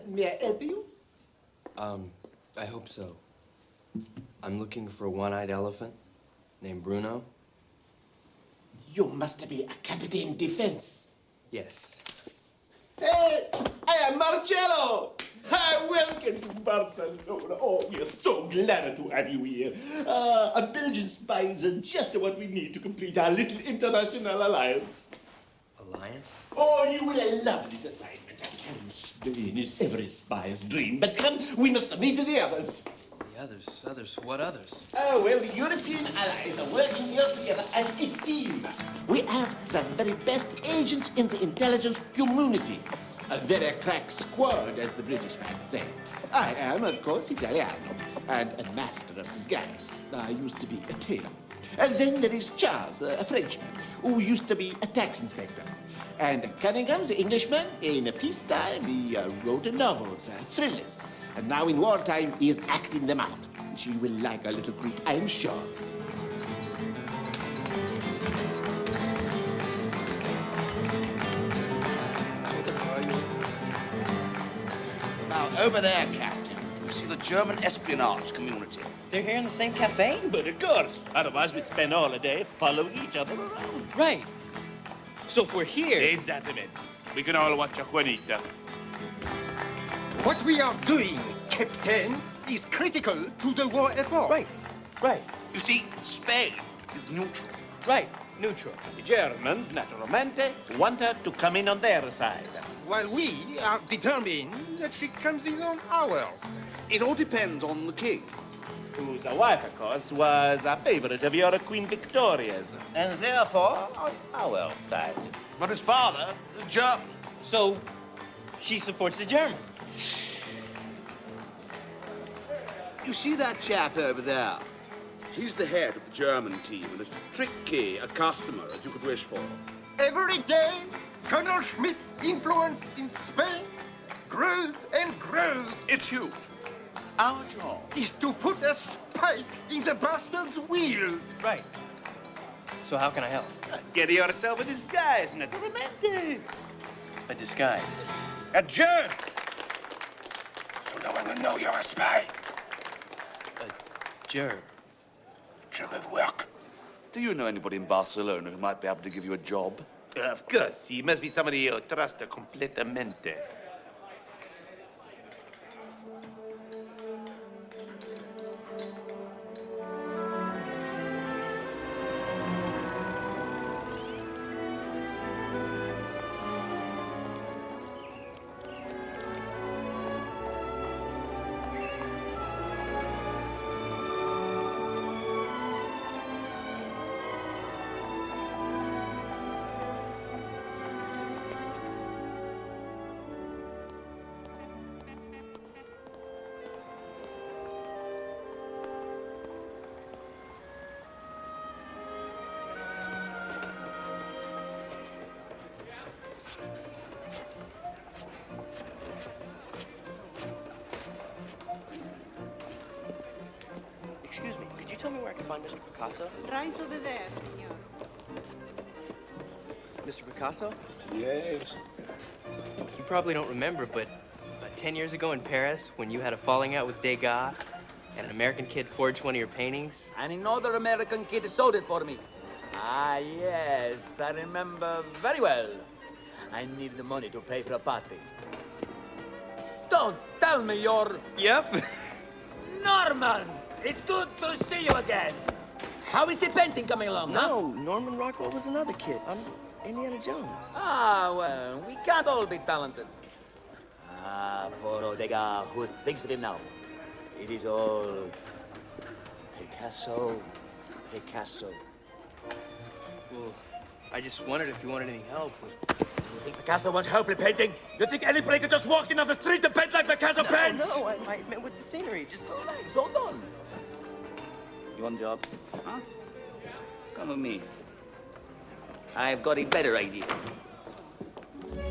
May I help you? I hope so. I'm looking for a one-eyed elephant named Bruno. You must be a Captain Defense. Yes. Hey, I am Marcello. Hi, welcome to Barcelona. Oh, we are so glad to have you here. A Belgian spies are just what we need to complete our little international alliance. Alliance? Oh, you will love this assignment. Spain is every spy's dream. But come, we must meet the others. The others? Others? What others? Oh, well, the European allies are working here together as a team. We have the very best agents in the intelligence community. A very crack squad, as the British might say. I am, of course, Italiano, and a master of disguise. I used to be a tailor. And then there is Charles, a Frenchman, who used to be a tax inspector. And Cunningham, the Englishman, in peacetime, he wrote novels, thrillers. And now in wartime, he is acting them out. She will like a little Greek, I'm sure. Now, over there, Captain, you see the German espionage community. They're here in the same cafe? But of course, otherwise we'd spend all the day following each other around. Right. So if we're here... Exactly. We can all watch a Juanita. What we are doing, Captain, is critical to the war effort. Right. You see, Spain is neutral. Right. Neutral. The Germans, naturalmente, want her to come in on their side. While we are determined that she comes in on ours. It all depends on the king. Whose wife, of course, was a favorite of your Queen Victoria's. And therefore, on our side. But his father, German. So she supports the Germans. You see that chap over there? He's the head of the German team and as tricky a customer as you could wish for. Every day, Colonel Schmidt's influence in Spain grows and grows. It's huge. Our job Is to put a spike in the bastard's wheel. Right. So how can I help? Get yourself a disguise, naturalmente. A disguise. A German. So no one will know you're a spy. Gerb. Job of work. Do you know anybody in Barcelona who might be able to give you a job? Of course, he must be somebody you trust completamente. tell me where I can find Mr. Picasso? Right over there, senor. Mr. Picasso? Yes. You probably don't remember, but about 10 years ago in Paris, when you had a falling out with Degas, and an American kid forged one of your paintings. And another American kid sold it for me. Ah, yes, I remember very well. I needed the money to pay for a party. Don't tell me you're... Yep. Norman! It's good to see you again. How is the painting coming along, huh? No, Norman Rockwell was another kid. I'm Indiana Jones. Ah, well, we can't all be talented. Ah, poor Degas, who thinks of him now? It is all Picasso, Picasso. Well, I just wondered if you wanted any help with... You think Picasso wants help with painting? You think anybody could just walk in off the street and paint like Picasso paints? No, I meant with the scenery, just... All right, so done. You want a job? Huh? Come with me. I've got a better idea.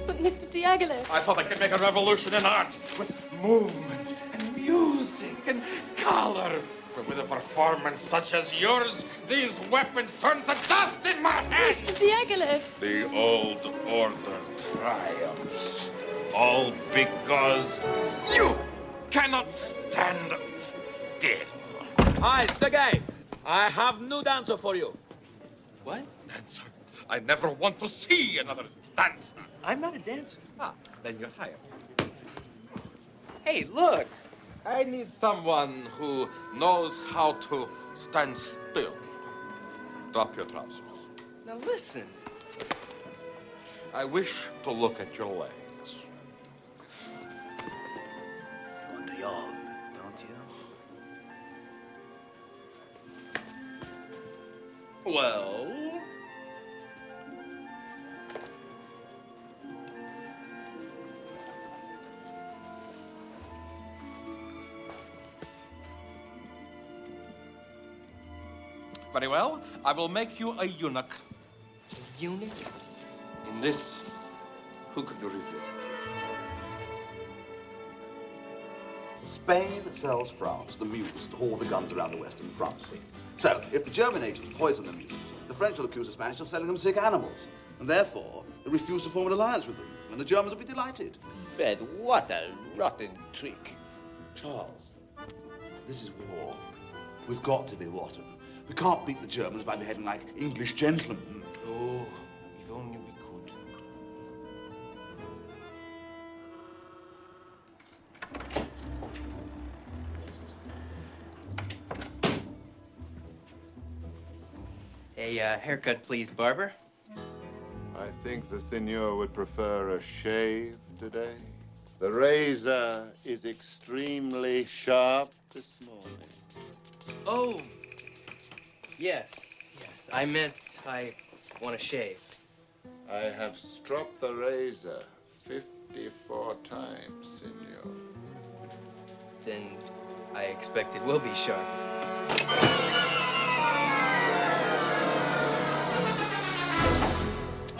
But Mr. Diaghilev... I thought I could make a revolution in art with movement and music and color. But with a performance such as yours, these weapons turn to dust in my hands. Mr. Diaghilev... The old order triumphs. All because you cannot stand still. Hi, Sergei. I have new dancer for you. What? Dancer. I never want to see another dancer. I'm not a dancer. Ah, then you're hired. Hey, look! I need someone who knows how to stand still. Drop your trousers. Now listen. I wish to look at your legs. You want a job, don't you? Well? Very well. I will make you a eunuch. Eunuch? In this, who could resist? Spain sells France the mules to haul the guns around the Western Front. So, if the German agents poison the mules, the French will accuse the Spanish of selling them sick animals. And therefore, they refuse to form an alliance with them. And the Germans will be delighted. Fred, what a rotten trick. Charles, this is war. We've got to be rotten. We can't beat the Germans by behaving like English gentlemen. Oh, if only we could. A haircut, please, barber. I think the senor would prefer a shave today. The razor is extremely sharp this morning. Oh, yes. I meant I want to shave. I have stropped the razor 54 times, senor. Then I expect it will be sharp.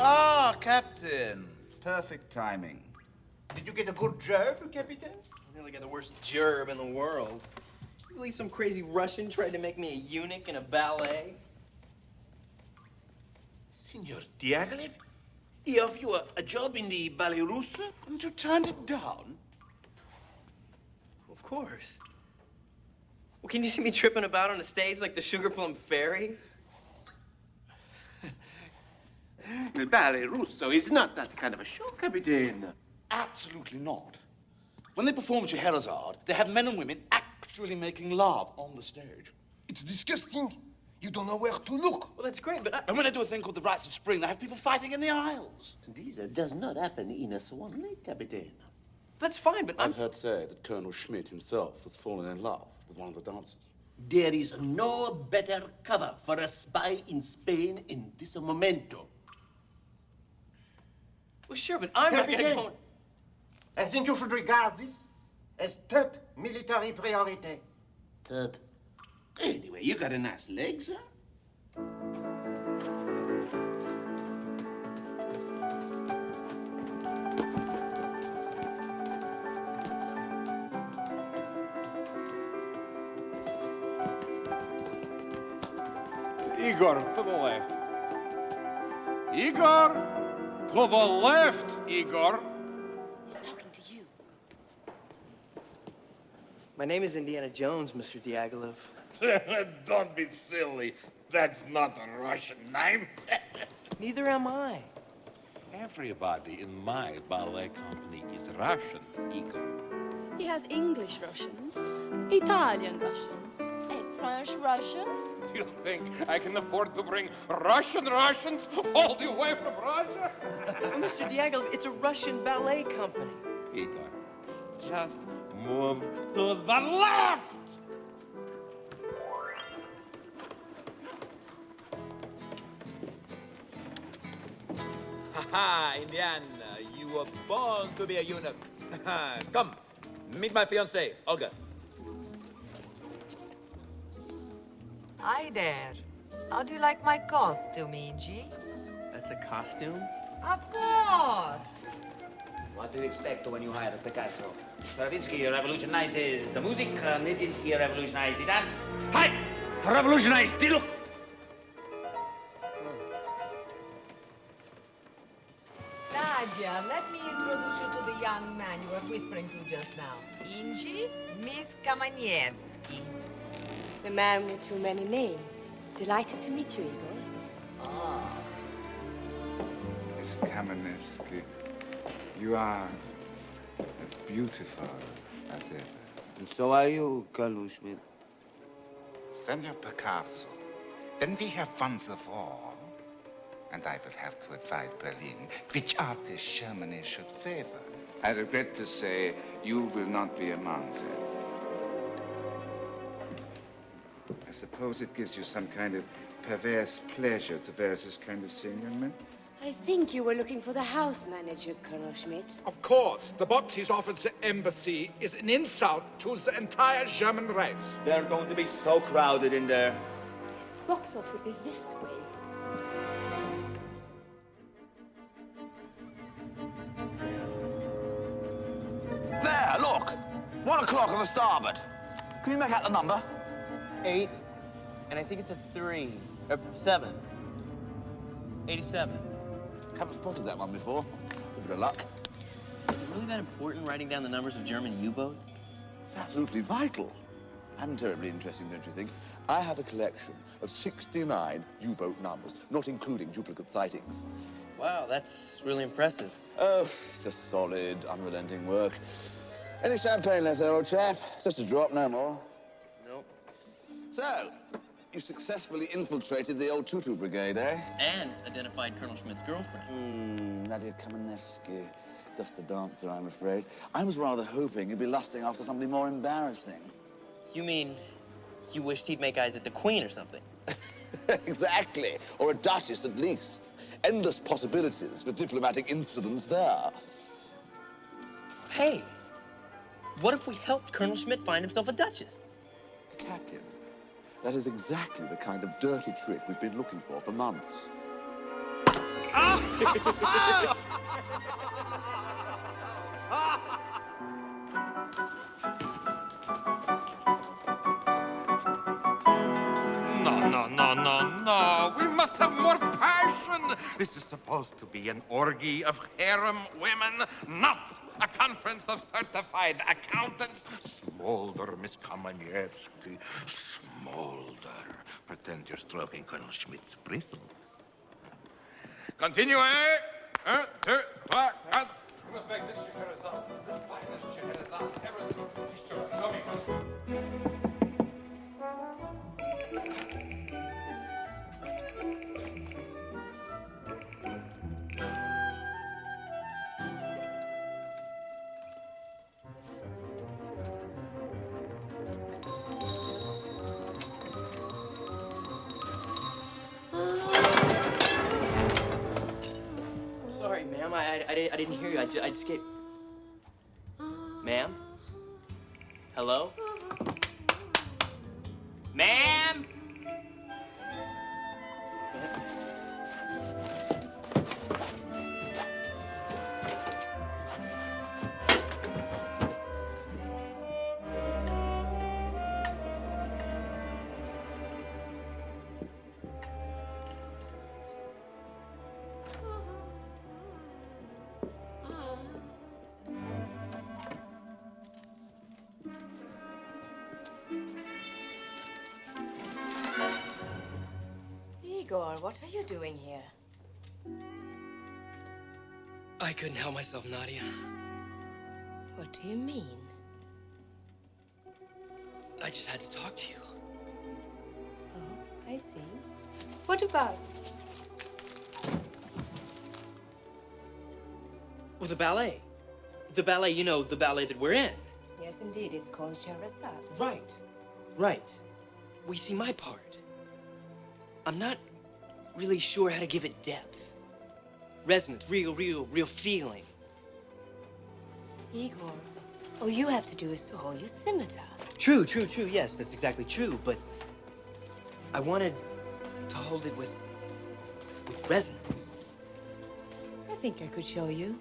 Ah, Captain. Perfect timing. Did you get a good job, Captain? I nearly got the worst gerb in the world. You believe some crazy Russian tried to make me a eunuch in a ballet? Signor Diaghilev, he offered you a job in the Ballet Russe, and you turned it down? Of course. Well, can you see me tripping about on the stage like the Sugar Plum Fairy? The Ballet Russo is not that kind of a show, Captain. Absolutely not. When they perform Scheherazade, they have men and women actually making love on the stage. It's disgusting. You don't know where to look. Well, that's great, but And when they do a thing called the Rites of Spring, they have people fighting in the aisles. This does not happen in a Swan Lake, Captain. that's fine, but I'm... I've heard say that Colonel Schmidt himself has fallen in love with one of the dancers. There is no better cover for a spy in Spain in this momento. Well, sure, but I'm not gonna Captain. go... I think you should regard this as top military priority. Top. Anyway, you got a nice legs, huh? Igor, to the left. Igor! To the left, Igor! He's talking to you. My name is Indiana Jones, Mr. Diaghilev. Don't be silly. That's not a Russian name. Neither am I. Everybody in my ballet company is Russian, Igor. He has English Russians, Italian Russians, and French Russians. You think I can afford to bring Russians all the way from Russia? Mr. Diaghilev, it's a Russian ballet company. Igor, just move to the left! Ha, Indiana, you were born to be a eunuch. Come, meet my fiancée, Olga. Hi there. How do you like my costume, Ingy? That's a costume? Of course. What do you expect when you hire Picasso? Stravinsky revolutionizes the music, Nijinsky revolutionized the dance. Hi! Revolutionize the look! Nadia, let me introduce you to the young man you were whispering to just now. Ingy, Miss Kamanievsky. The man with too many names. Delighted to meet you, Igor. Miss Kamenevsky, you are as beautiful as ever. And so are you, Colonel Schmidt. Senor Picasso, then we have once of all, and I will have to advise Berlin which artist Germany should favor. I regret to say you will not be among them. I suppose it gives you some kind of perverse pleasure to wear this kind of thing, young man? I think you were looking for the house manager, Colonel Schmidt. Of course, the box he's offered the embassy is an insult to the entire German race. They're going to be so crowded in there. Box office is this way. There, look! 1 o'clock on the starboard. Can you make out the number? 8, and I think it's a 3, or 7. 87. Haven't spotted that one before. It's a bit of luck. Is it really that important writing down the numbers of German U-boats? It's absolutely vital. And terribly interesting, don't you think? I have a collection of 69 U-boat numbers, not including duplicate sightings. Wow, that's really impressive. Oh, just solid, unrelenting work. Any champagne left there, old chap? Just a drop, no more. Nope. So, you successfully infiltrated the old Tutu Brigade, eh? And identified Colonel Schmidt's girlfriend. Nadia Kamenevsky. Just a dancer, I'm afraid. I was rather hoping you'd be lusting after somebody more embarrassing. You mean you wished he'd make eyes at the Queen or something? Exactly. Or a duchess, at least. Endless possibilities for diplomatic incidents there. Hey, what if we helped Colonel Schmidt find himself a duchess? Captain, that is exactly the kind of dirty trick we've been looking for months. No. We must have more passion. This is supposed to be an orgy of harem women, not a conference of certified accountants. Smolder, Miss Kamanievsky. Smolder. Pretend you're stroking Colonel Schmidt's bristles. Continue, eh? 1, 2, 3, 4. You must make this Scheherazade the finest Scheherazade ever seen. Show me. Sorry, ma'am. I didn't hear you. I just gave... Ma'am? Hello? Ma'am? Igor, what are you doing here? I couldn't help myself, Nadia. What do you mean? I just had to talk to you. Oh, I see. What about? Well, the ballet. The ballet, you know, the ballet that we're in. Yes, indeed. It's called Scheherazade. Right. Right. We see my part. I'm not really sure how to give it depth. Resonance, real feeling. Igor, all you have to do is to hold your scimitar. True. Yes, that's exactly true. But I wanted to hold it with resonance. I think I could show you.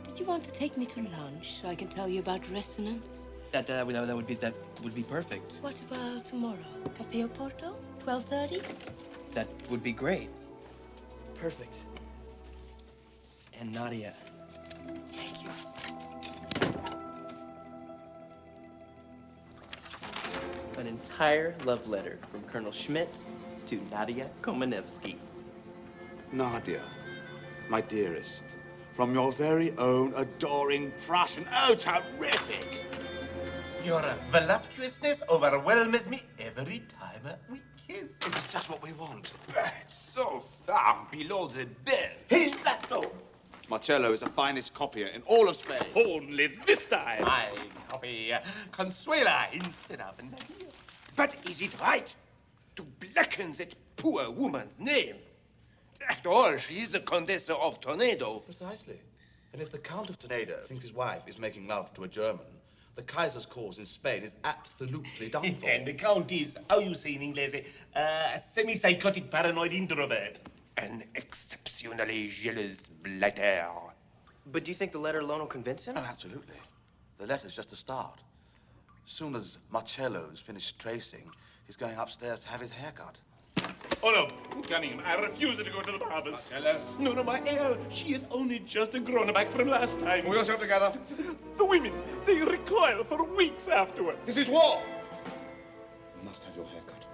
Did you want to take me to lunch so I can tell you about resonance? That would be perfect. What about tomorrow? Cafe Oporto, 12:30? That would be great. Perfect. And Nadia, thank you. An entire love letter from Colonel Schmidt to Nadia Komanevsky. Nadia, my dearest, from your very own adoring Prussian. Oh, terrific! Your voluptuousness overwhelms me every time we kiss. It's just what we want. It's so far below the belt. Hey, Lato! Marcello is the finest copier in all of Spain. Only this time I copy Consuela instead of Nadia. But is it right to blacken that poor woman's name? After all, she is the Condessa of Toledo. Precisely. And if the Count of Toledo thinks his wife is making love to a German, the Kaiser's cause in Spain is absolutely done for. And the Count is, how you say in English, a semi-psychotic paranoid introvert. An exceptionally jealous blighter. But do you think the letter alone will convince him? Oh, absolutely. The letter's just a start. As soon as Marcello's finished tracing, he's going upstairs to have his hair cut. Oh, no, Cunningham, I refuse to go to the barber's. Marcello? No, my heir. She is only just grown back from last time. Pull yourself together. The women, they recoil for weeks afterwards. This is war! You must have your hair cut.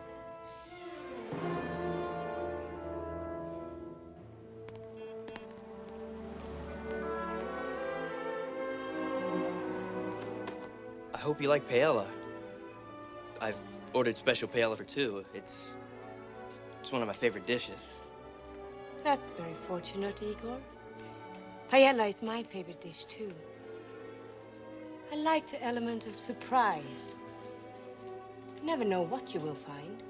I hope you like paella. I've ordered special paella for two. It's one of my favorite dishes. That's very fortunate, Igor. Paella is my favorite dish, too. I like the element of surprise. You never know what you will find.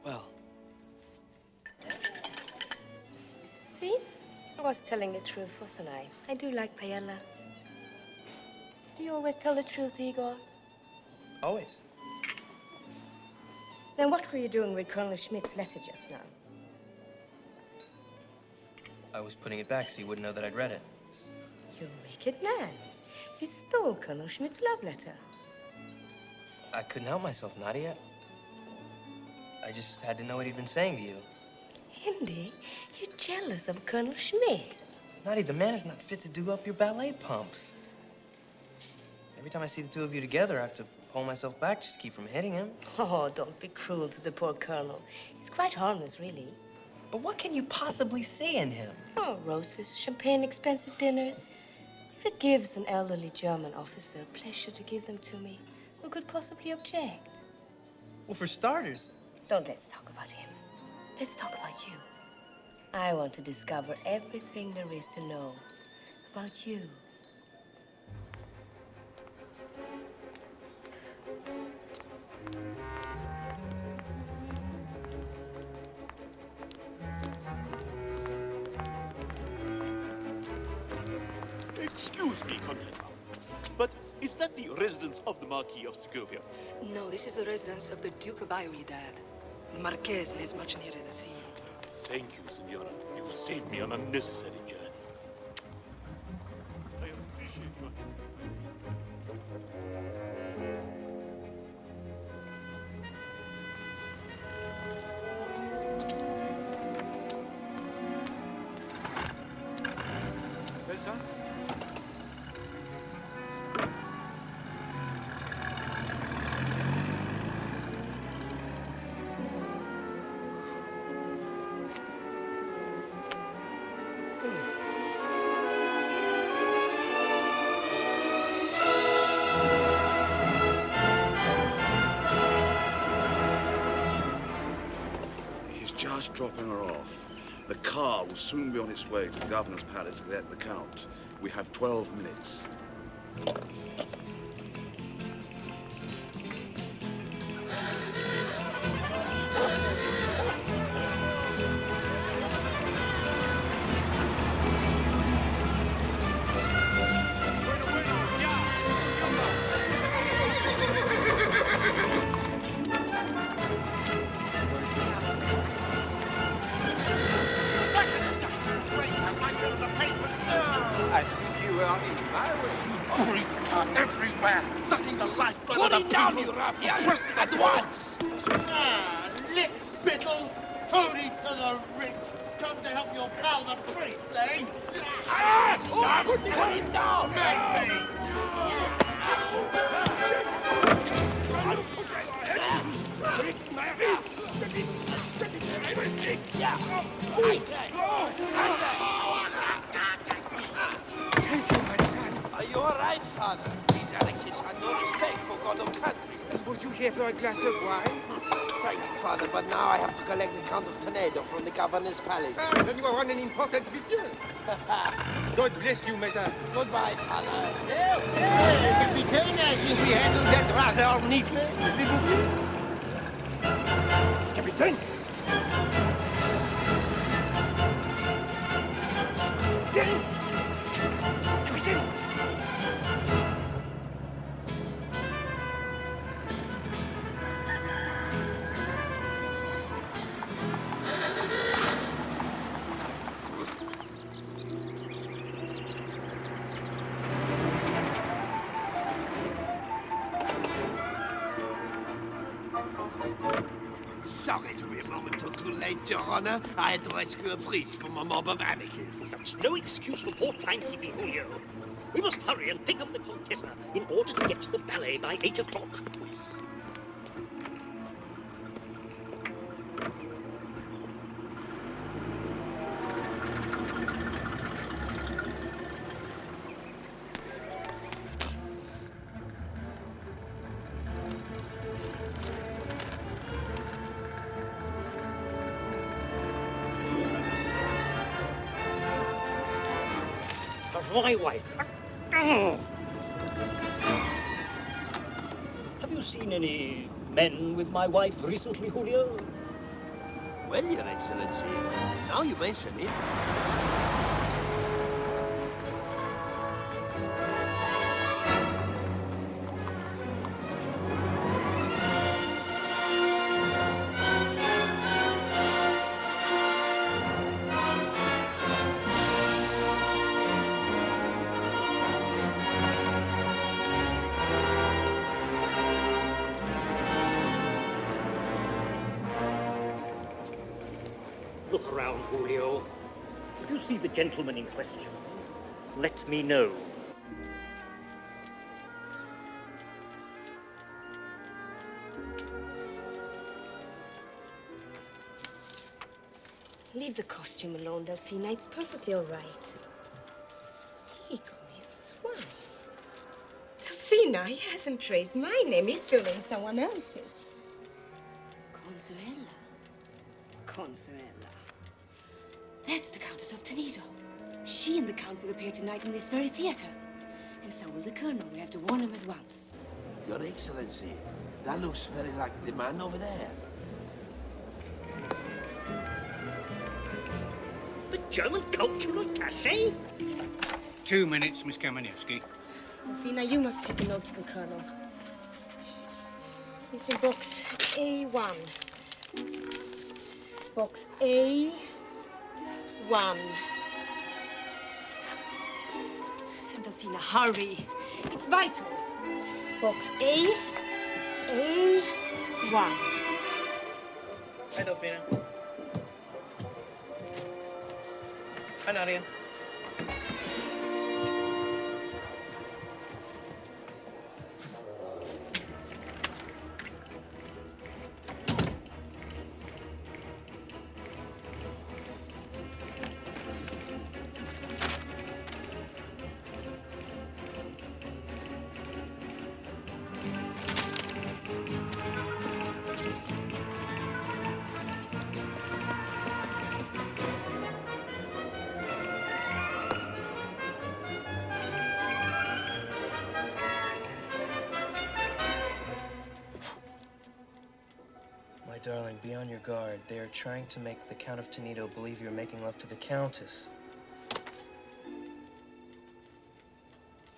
Well. See? I was telling the truth, wasn't I? I do like paella. Do you always tell the truth, Igor? Always. Then what were you doing with Colonel Schmidt's letter just now? I was putting it back so you wouldn't know that I'd read it. You wicked man. You stole Colonel Schmidt's love letter. I couldn't help myself, Nadia. I just had to know what he'd been saying to you. Hindi, you're jealous of Colonel Schmidt. Nadia, the man is not fit to do up your ballet pumps. Every time I see the two of you together, I have to pull myself back just to keep from hitting him. Oh, don't be cruel to the poor colonel. He's quite harmless, really. But what can you possibly see in him? Oh, roses, champagne, expensive dinners. If it gives an elderly German officer pleasure to give them to me, who could possibly object? Well, for starters... Let's talk about him. Let's talk about you. I want to discover everything there is to know about you. Excuse me, Contessa, but is that the residence of the Marquis of Segovia? No, this is the residence of the Duke of Valladolid. The Marquez lives much nearer the sea. Thank you, Senora. You've saved me an unnecessary journey. I appreciate you. Besser? just dropping her off. The car will soon be on its way to the governor's palace to collect the count. We have 12 minutes. I think you are in Priests are everywhere, sucking the lifeblood of the Put it down, people. you ruffian! At once! Ah, lick spittle, toady to the rich. Come to help your pal, the priest, eh? Ah, stop! Put him down! Make me! Thank you, my son. Are you all right, Father? These Alexis have no respect for God or country. Would you care for a glass of wine? Thank you, Father, but now I have to collect the Count of Toledo from the governor's palace. Ah, then you are on an important mission. God bless you, my son. Goodbye, Father. Hey, Capitaine, I think we handled that rather neatly, didn't we? Capitaine! Capitaine! Sorry to be a moment or too late, Your Honor. I had to rescue a priest from a mob of anarchists. That's no excuse for poor timekeeping, Julio. We must hurry and pick up the Contessa in order to get to the ballet by 8 o'clock. Of my wife. Have you seen any men with my wife recently, Julio? Well, Your Excellency, now you mention it. Look around, Julio. If you see the gentleman in question, let me know. Leave the costume alone, Delphina. It's perfectly all right. Igor, you swine. Delphina, he hasn't traced my name. He's filling someone else's. Consuela. Consuela. That's the Countess of Toledo. She and the Count will appear tonight in this very theater. And so will the Colonel. We have to warn him at once. Your Excellency, that looks very like the man over there. The German cultural attaché? 2 minutes, Miss Kamenevsky. Delphina, you must take a note to the Colonel. It's in box A1. Box A1. Delphina, hurry. It's vital. Box A1. Hi, Delphina. Hi, Nadia. Be on your guard. They are trying to make the Count of Toledo believe you're making love to the Countess.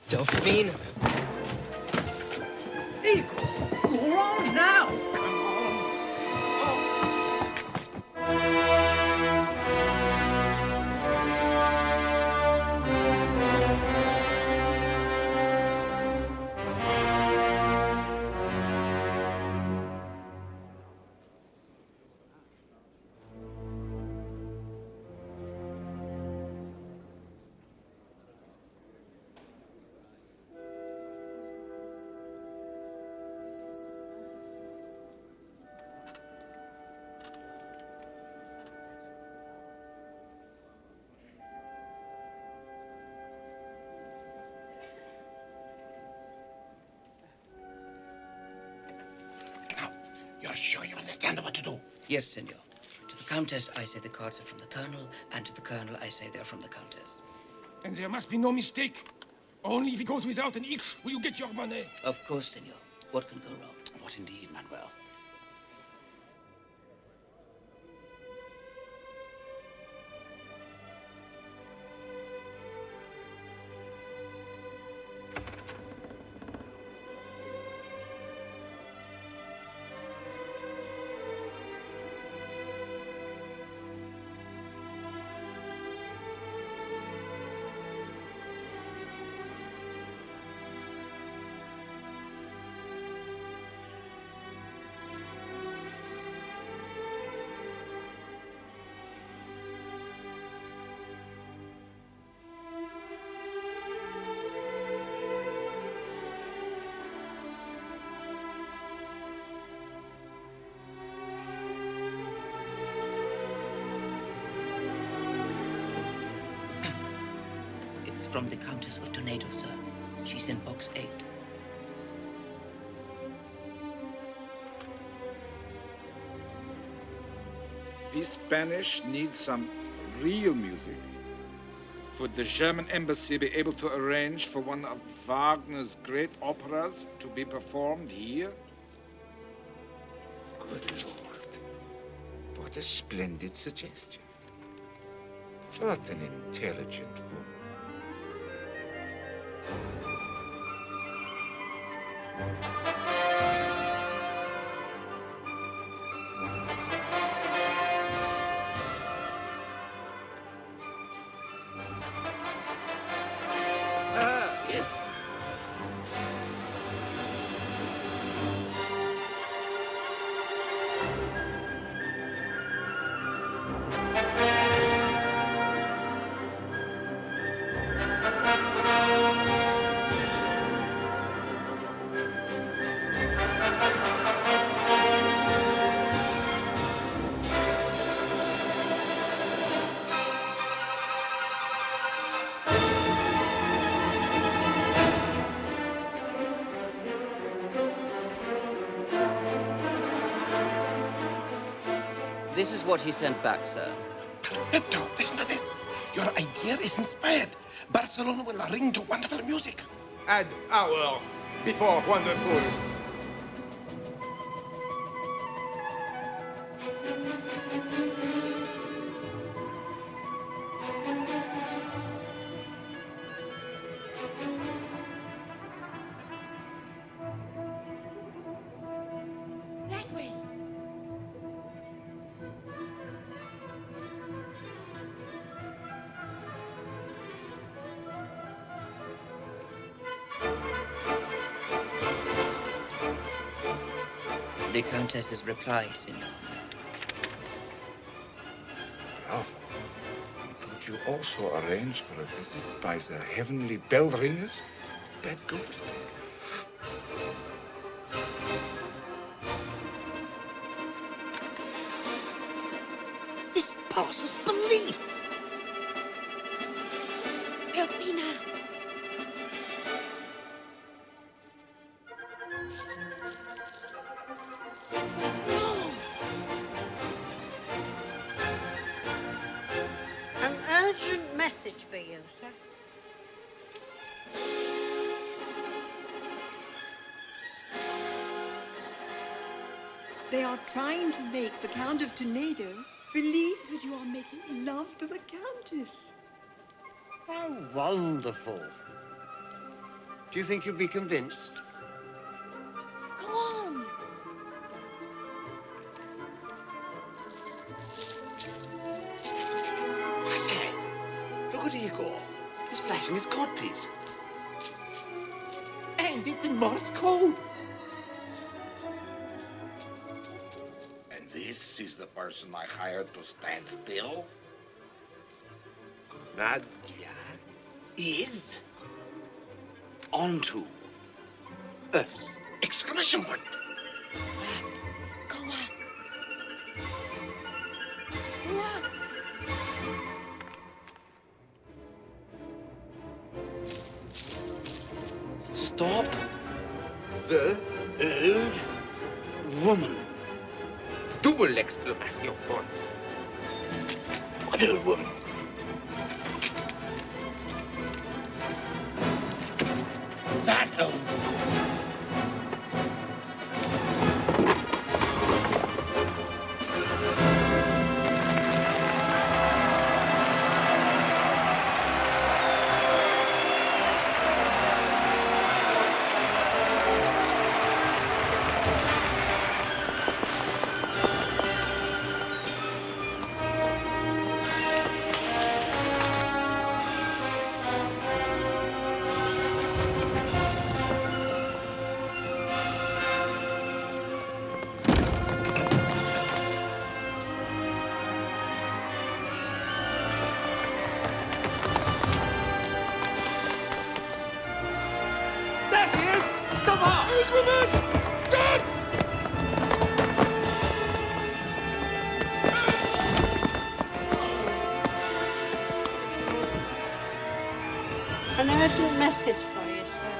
Delphine! Igor, you're on now! Come on. You're sure you understand what to do? Yes, senor. To the Countess, I say the cards are from the Colonel, and to the Colonel, I say they're from the Countess. And there must be no mistake. Only if he goes without an itch will you get your money. Of course, senor. What can go wrong? What indeed, Manuel? It's from the Countess of Toledo, sir. She's in box 8. The Spanish need some real music. Would the German embassy be able to arrange for one of Wagner's great operas to be performed here? Good Lord. What a splendid suggestion. What an intelligent woman. This is what he sent back, sir. Perfecto. Listen to this. Your idea is inspired. Barcelona will ring to wonderful music. Add hour before wonderful. That way. The Countess's reply, senor. Bravo. Could you also arrange for a visit by the heavenly bell ringers? Bad Godesberg. This passes belief. Delphina. An urgent message for you, sir. They are trying to make the Count of Tornado believe that you are making love to the Countess. How wonderful. Do you think you'd be convinced? Go on. I say, look at Igor. He's flashing his codpiece. And it's in Morse code. And this is the person I hired to stand still? Nadia is onto Earth! Exclamation point! Go on. Stop the old woman. Double exclamation point. What old woman? That old woman. An urgent message for you, sir.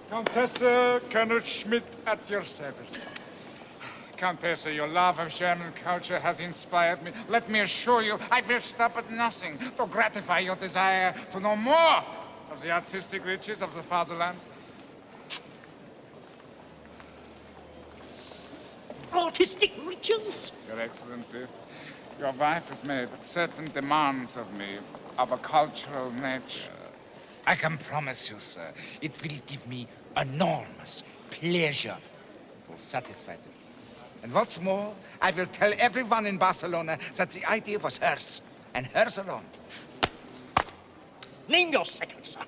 Countessa, Colonel Schmidt at your service. Countessa, your love of German culture has inspired me. Let me assure you, I will stop at nothing to gratify your desire to know more of the artistic riches of the fatherland. Artistic riches? Your Excellency, your wife has made certain demands of me of a cultural nature. I can promise you, sir, it will give me enormous pleasure to satisfy them. And what's more, I will tell everyone in Barcelona that the idea was hers, and hers alone. Name your second, sir.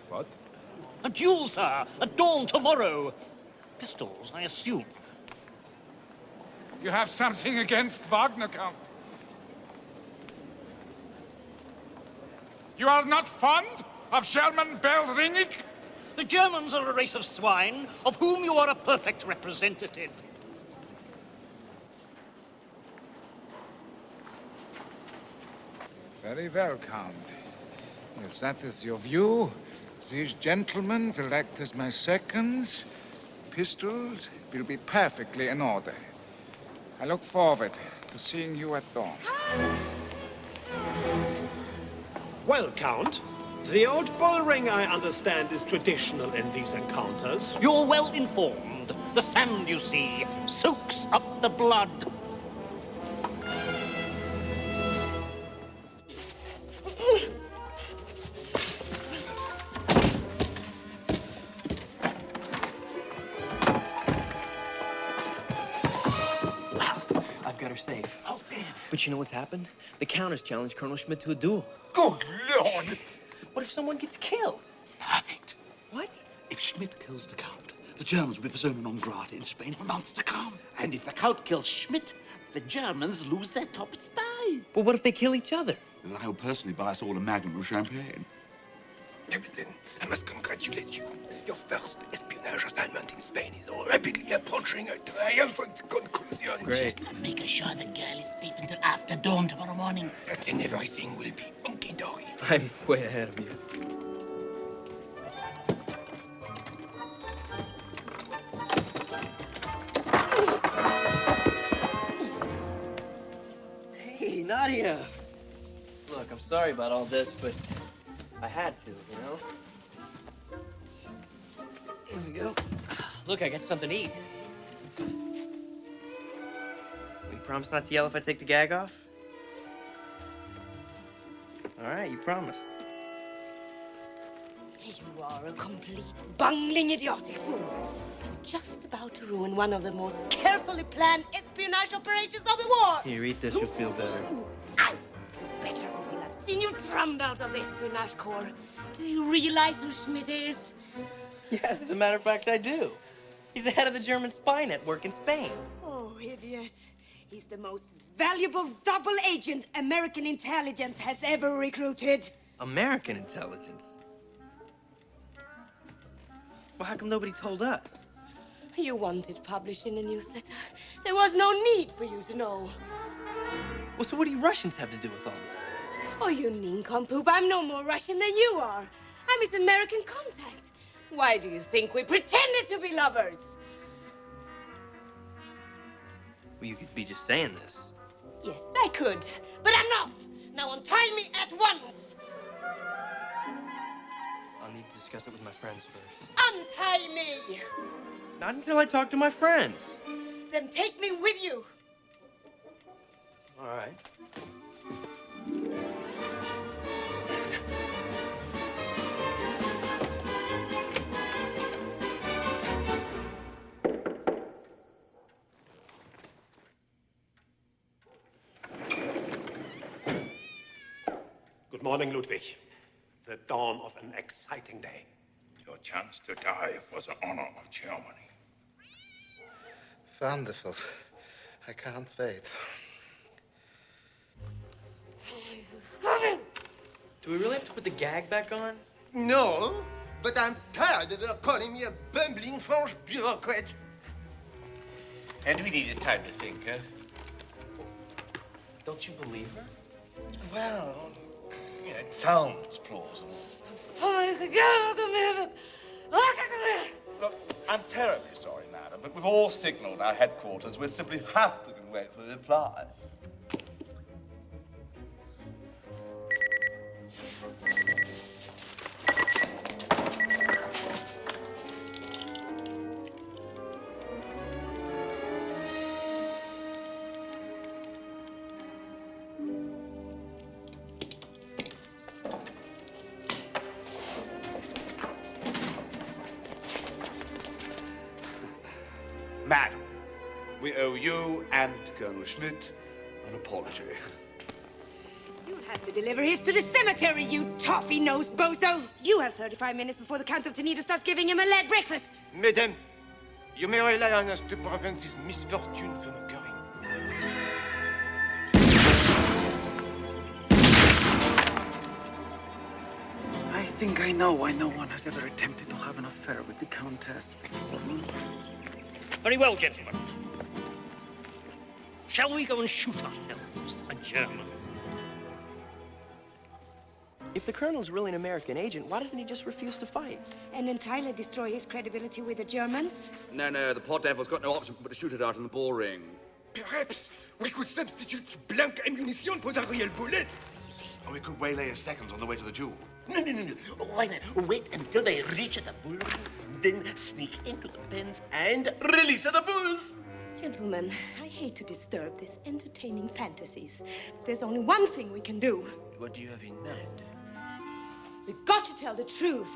What? A duel, sir. At dawn tomorrow. Pistols, I assume. You have something against Wagner, Count? You are not fond of German bell ringing? The Germans are a race of swine, of whom you are a perfect representative. Very well, Count. If that is your view, these gentlemen will act as my seconds. Pistols will be perfectly in order. I look forward to seeing you at dawn. Well, Count, the old bull ring, I understand, is traditional in these encounters. You're well informed. The sand, you see, soaks up the blood. I've got her safe. Oh, man. But you know what's happened? The Count has challenged Colonel Schmidt to a duel. Good Lord! What if someone gets killed? Perfect. What? If Schmidt kills the Count, the Germans will be persona non grata in Spain for months to come. And if the Count kills Schmidt, the Germans lose their top spy. But what if they kill each other? And I will personally buy us all a magnum of champagne. Captain, I must congratulate you. Your first espionage assignment in Spain is rapidly approaching a triumphant conclusion. Great. Just make sure the girl is safe until after dawn tomorrow morning. And everything will be hunky-dory. I'm way ahead of you. Hey, Nadia. Look, I'm sorry about all this, but I had to, you know? Here we go. Look, I got something to eat. Will you promise not to yell if I take the gag off? All right, you promised. You are a complete, bungling, idiotic fool. Just about to ruin one of the most carefully planned espionage operations of the war. Here, eat this, you'll feel better. Ow! You better until I've seen you drummed out of the espionage corps. Do you realize who Schmidt is? Yes, as a matter of fact, I do. He's the head of the German spy network in Spain. Oh, idiot. He's the most valuable double agent American intelligence has ever recruited. American intelligence? Well, how come nobody told us? You wanted published in a newsletter. There was no need for you to know. Well, so what do you Russians have to do with all this? Oh, you nincompoop. I'm no more Russian than you are. I'm his American contact. Why do you think we pretended to be lovers? Well, you could be just saying this. Yes, I could, but I'm not. Now untie me at once. I'll need to discuss it with my friends first. Untie me. Not until I talk to my friends. Then take me with you. All right. Good morning, Ludwig. The dawn of an exciting day. Your chance to die for the honor of Germany. Wonderful. I can't wait. Do we really have to put the gag back on? No, but I'm tired of her calling me a bumbling French bureaucrat. And we needed time to think, huh? Don't you believe her? Well, yeah, it sounds plausible. Look, I'm terribly sorry, madam, but we've all signaled our headquarters. We simply have to wait for a reply. Madam, we owe you and Colonel Schmidt an apology. You'll have to deliver his to the cemetery, you toffee-nosed bozo. You have 35 minutes before the Count of Toledo starts giving him a late breakfast. Mesdames, you may rely on us to prevent this misfortune from occurring. I think I know why no one has ever attempted to have an affair with the Countess. Very well, gentlemen. Shall we go and shoot ourselves a German? If the Colonel's really an American agent, why doesn't he just refuse to fight? And entirely destroy his credibility with the Germans? No, the poor devil's got no option but to shoot it out in the ball ring. Perhaps we could substitute blank ammunition for the real bullets. Or we could waylay his seconds on the way to the duel. No. Why not wait until they reach the bull ring, then sneak into the pens and release the bulls? Gentlemen, I hate to disturb these entertaining fantasies, but there's only one thing we can do. What do you have in mind? We've got to tell the truth.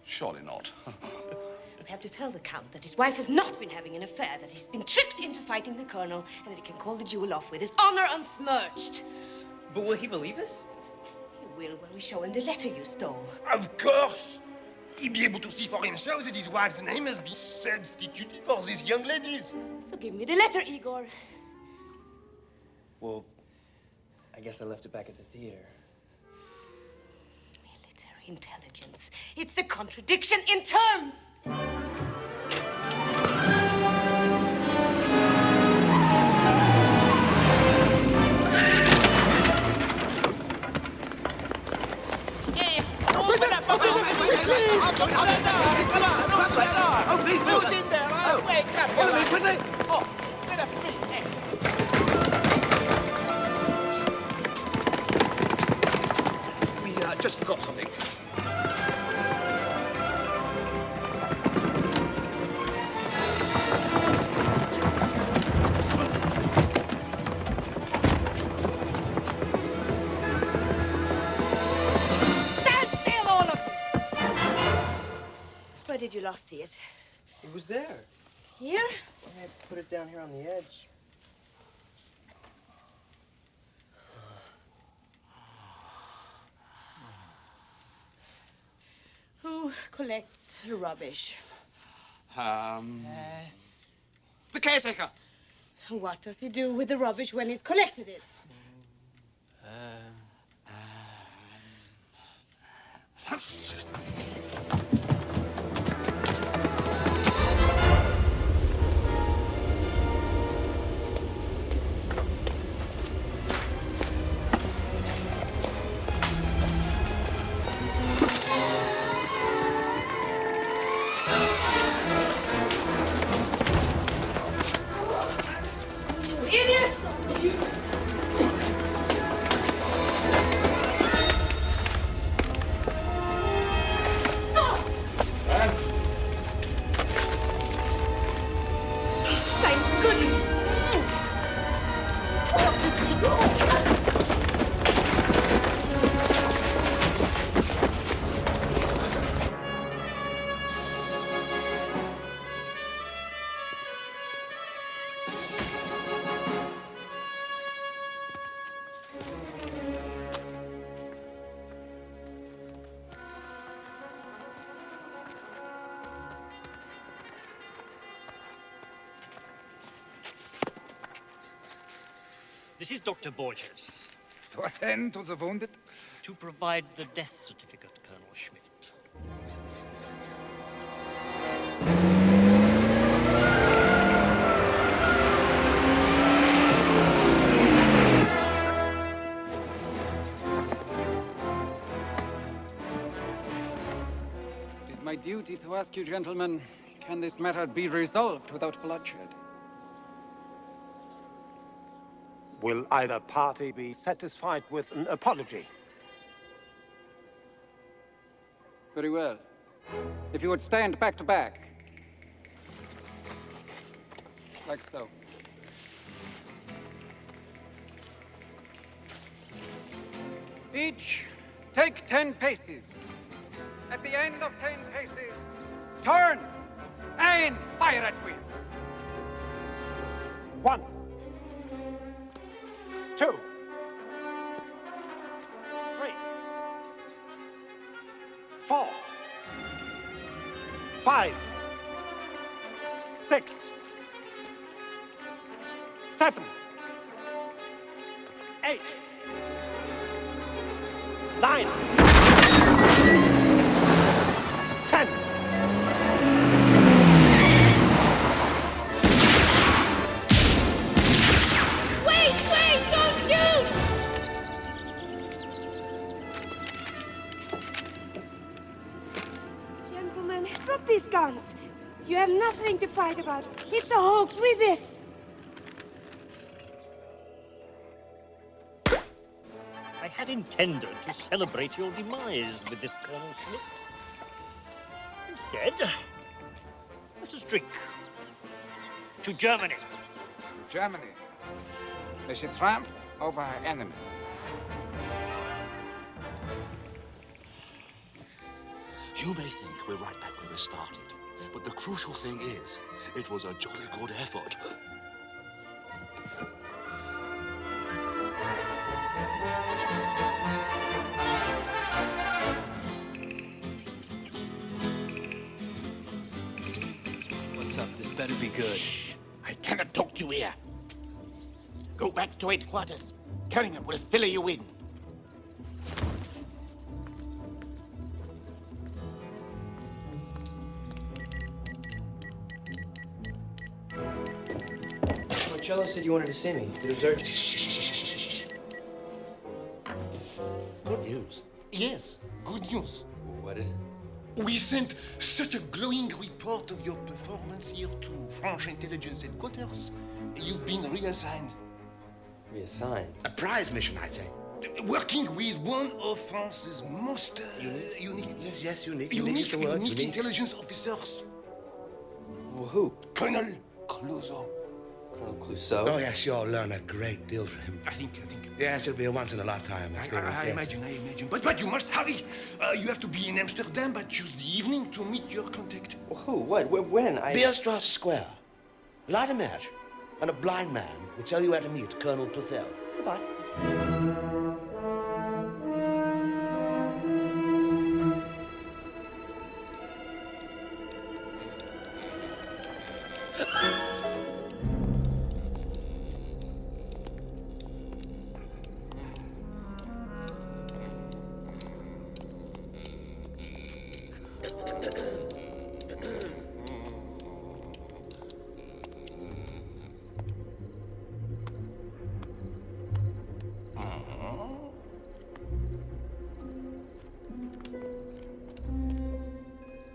Surely not. We have to tell the Count that his wife has not been having an affair, that he's been tricked into fighting the Colonel, and that he can call the duel off with his honor unsmirched. But will he believe us? He will when we show him the letter you stole. Of course! He'll be able to see for himself that his wife's name has been substituted for these young ladies. So give me the letter, Igor. Well, I guess I left it back at the theater. intelligence. It's a contradiction in terms. We just forgot something. Stand still, all of you! Where did you last see it? It was there. Here? I put it down here on the edge. Who collects rubbish? The caretaker. What does he do with the rubbish when he's collected it? Idiots! Thank goodness! Where did she go? This is Dr. Borges. To attend to the wounded? To provide the death certificate, Colonel Schmidt. It is my duty to ask you, gentlemen, can this matter be resolved without bloodshed? Will either party be satisfied with an apology? Very well. If you would stand back to back. Like so. Each take 10 paces. At the end of 10 paces, turn and fire at will. 1, 2, 3, 4, 5, 6, 7, 8, 9, 10. Wait, don't shoot! Gentlemen, drop these guns. You have nothing to fight about. It's a hoax. Read this. I had intended to celebrate your demise with this, Colonel Schmidt. Instead, let us drink. To Germany. Germany. May she triumph over her enemies. You may think we're right back where we started, but the crucial thing is, it was a jolly good effort. What's up? This better be good. I cannot talk to you here. Go back to headquarters. Cunningham will fill you in. Marcello said you wanted to see me. It was urgent. Good news. Yes, good news. What is it? We sent such a glowing report of your performance here to French intelligence headquarters. You've been reassigned. Reassigned? A prize mission, I'd say. Working with one of France's most unique. Yes, unique. Unique, is the word. unique intelligence officers. Well, who? Colonel Clouseau. Colonel Clouseau? Oh, yes, you'll learn a great deal from him. I think. Yes, it'll be a once-in-a-lifetime experience. I yes. imagine. But you must hurry. You have to be in Amsterdam by Tuesday evening to meet your contact. Well, who? What? When? Beerstrasse Square. Light a match, and a blind man will tell you where to meet Colonel Clouseau. Goodbye.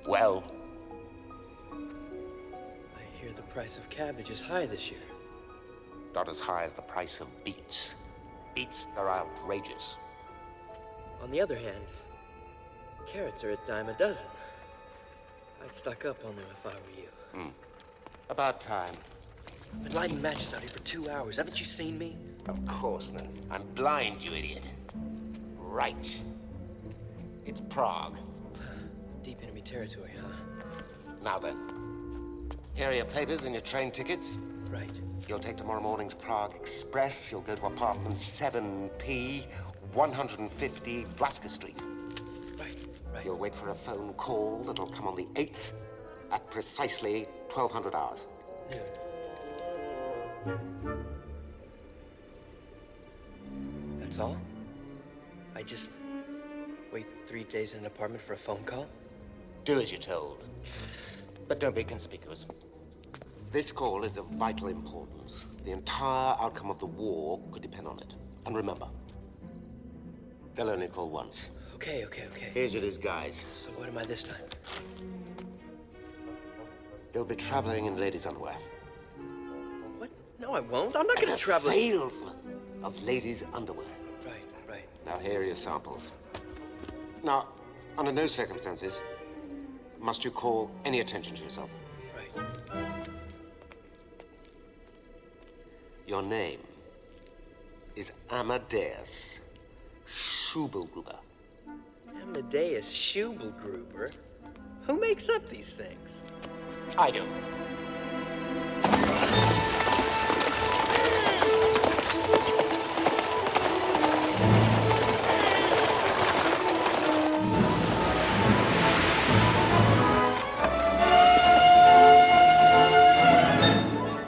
Well, I hear the price of cabbage is high this year. not as high as the price of beets. Beets are outrageous. On the other hand, carrots are a dime a dozen. I'd stock up on them if I were you. About time. I've been lighting matches out here for 2 hours. Haven't you seen me? Of course not. I'm blind, you idiot. Right. It's Prague. Deep enemy territory, huh? Now then. Here are your papers and your train tickets. Right. You'll take tomorrow morning's Prague Express. You'll go to apartment 7P, 150 Vlaska Street. Right. You'll wait for a phone call that'll come on the 8th at precisely 1200 hours. That's all? I just wait 3 days in an apartment for a phone call? Do as you're told. But don't be conspicuous. This call is of vital importance. The entire outcome of the war could depend on it. And remember, they'll only call once. Okay. Here's your disguise. So what am I this time? You'll be traveling in ladies' underwear. What? No, I won't. I'm not going to travel. As a salesman of ladies' underwear. Right. Now, here are your samples. Now, under no circumstances must you call any attention to yourself. Right. Your name is Amadeus Schubelgruber. Amadeus Schubelgruber? Who makes up these things? I do.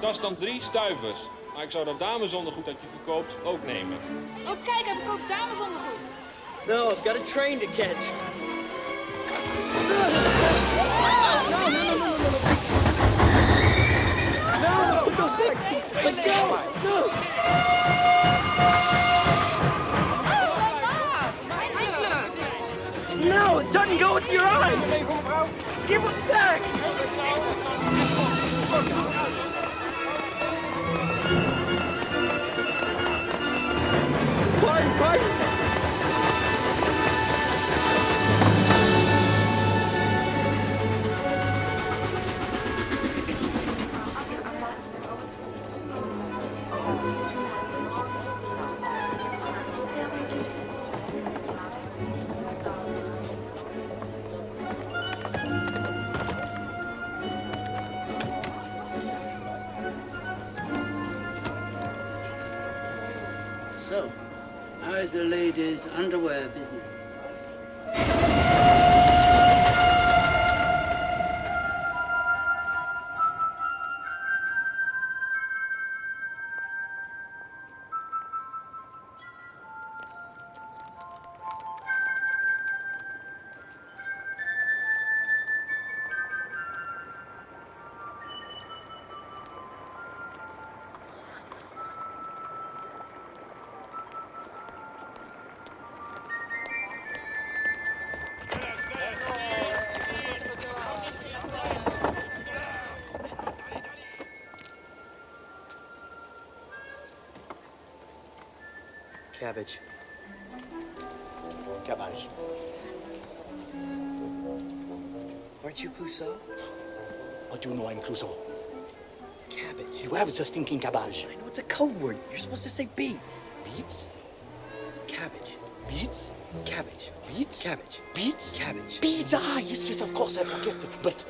Dat is dan 3 stuivers. Maar ik zou dat damesondergoed dat je verkoopt ook nemen. Oh, kijk, hij verkoopt damesondergoed. No, I've got a train to catch. No, put those back. Let go. No. No, it doesn't go with your eyes. Give it back. Pardon. So, how is the ladies' underwear business? Cabbage. Cabbage. Aren't you Clouseau? How do you know I'm Clouseau? Cabbage. You have the stinking cabbage. I know it's a code word. You're supposed to say beets. Beets? Cabbage. Beets? Cabbage. Beets? Cabbage. Beets? Cabbage. Beets! Ah, yes, yes, of course, I forget. But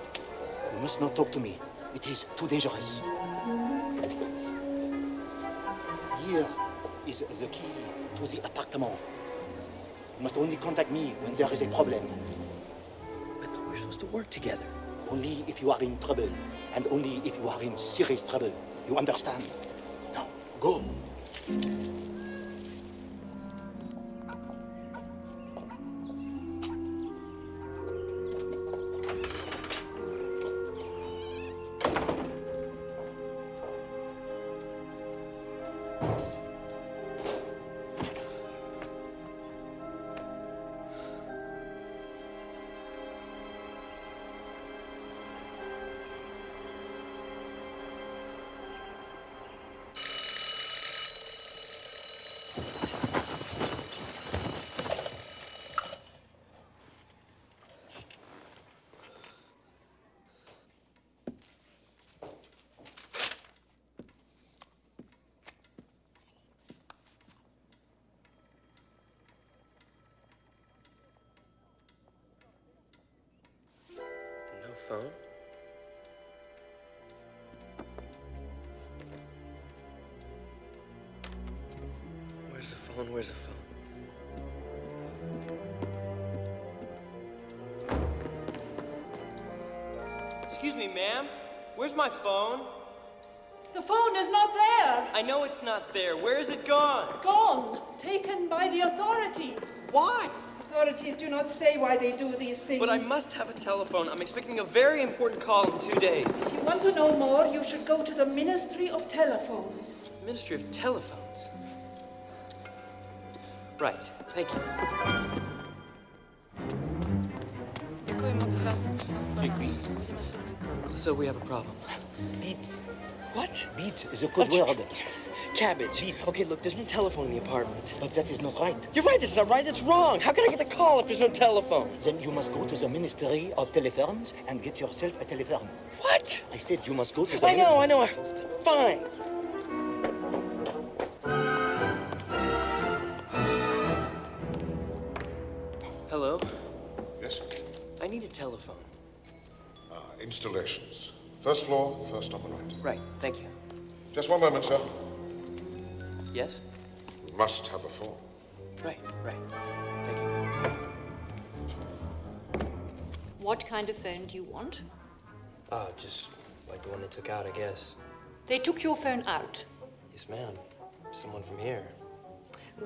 you must not talk to me. It is too dangerous. Here is the key to the apartment. You must only contact me when there is a problem. I thought we were supposed to work together. Only if you are in trouble, and only if you are in serious trouble. You understand? Now, go. No phone? Where's the phone? Where's the phone? Excuse me, ma'am. Where's my phone? The phone is not there. I know it's not there. Where is it gone? Gone. Taken by the authorities. Why? Authorities do not say why they do these things. But I must have a telephone. I'm expecting a very important call in 2 days. If you want to know more, you should go to the Ministry of Telephones. Ministry of Telephones. Right. Thank you. Colonel Clouseau, we have a problem. Beets. What? Beets is a code word. Cabbage. Beets. Okay, look, there's no telephone in the apartment. But that is not right. You're right, that's not right, that's wrong. How can I get the call if there's no telephone? Then you must go to the Ministry of Telephones and get yourself a telephone. What? I said you must go to the I know. Fine. Hello? Yes? I need a telephone. Installations. First floor, first on the right. Right, thank you. Just one moment, sir. Yes? Must have a phone. Right. Thank you. What kind of phone do you want? Just like the one they took out, I guess. They took your phone out. Yes, ma'am. Someone from here.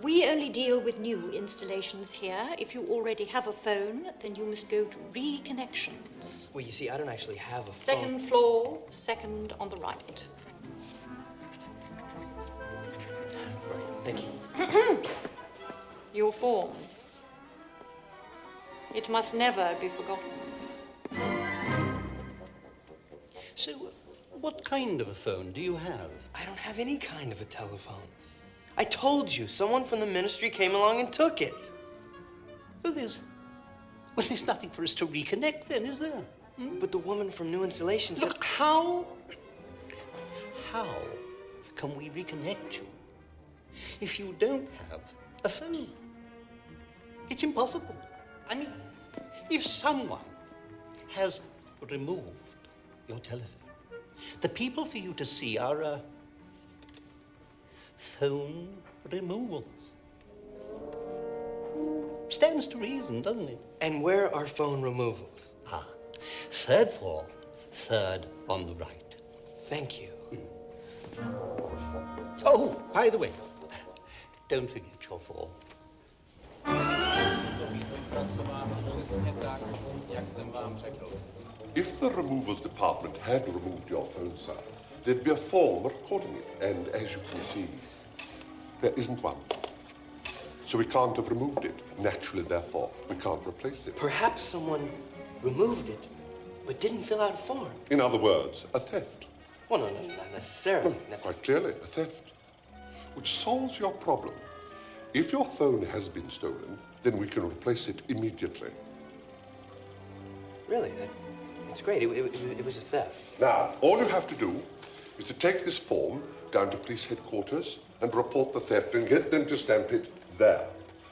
We only deal with new installations here. If you already have a phone, then you must go to reconnections. Well, you see, I don't actually have a phone. Second floor, second on the right. Right, thank you. Your form. It must never be forgotten. So, what kind of a phone do you have? I don't have any kind of a telephone. I told you, someone from the ministry came along and took it. Well, there's nothing for us to reconnect then, is there? But the woman from New Installations said... Look, how can we reconnect you if you don't have a phone? It's impossible. I mean, if someone has removed your telephone, the people for you to see are, phone removals. Stands to reason, doesn't it? And where are phone removals? Third floor, third on the right. Thank you. Oh, by the way, don't forget your form. If the removals department had removed your phone, sir, there'd be a form recording it. And as you can see, there isn't one. So we can't have removed it. Naturally, therefore, we can't replace it. Perhaps someone removed it, but didn't fill out a form. In other words, a theft. Well, no, not necessarily. Quite clearly, a theft. Which solves your problem If your phone has been stolen, then we can replace it immediately. Really? It's great. It was a theft. Now, all you have to do is to take this form down to police headquarters and report the theft and get them to stamp it there.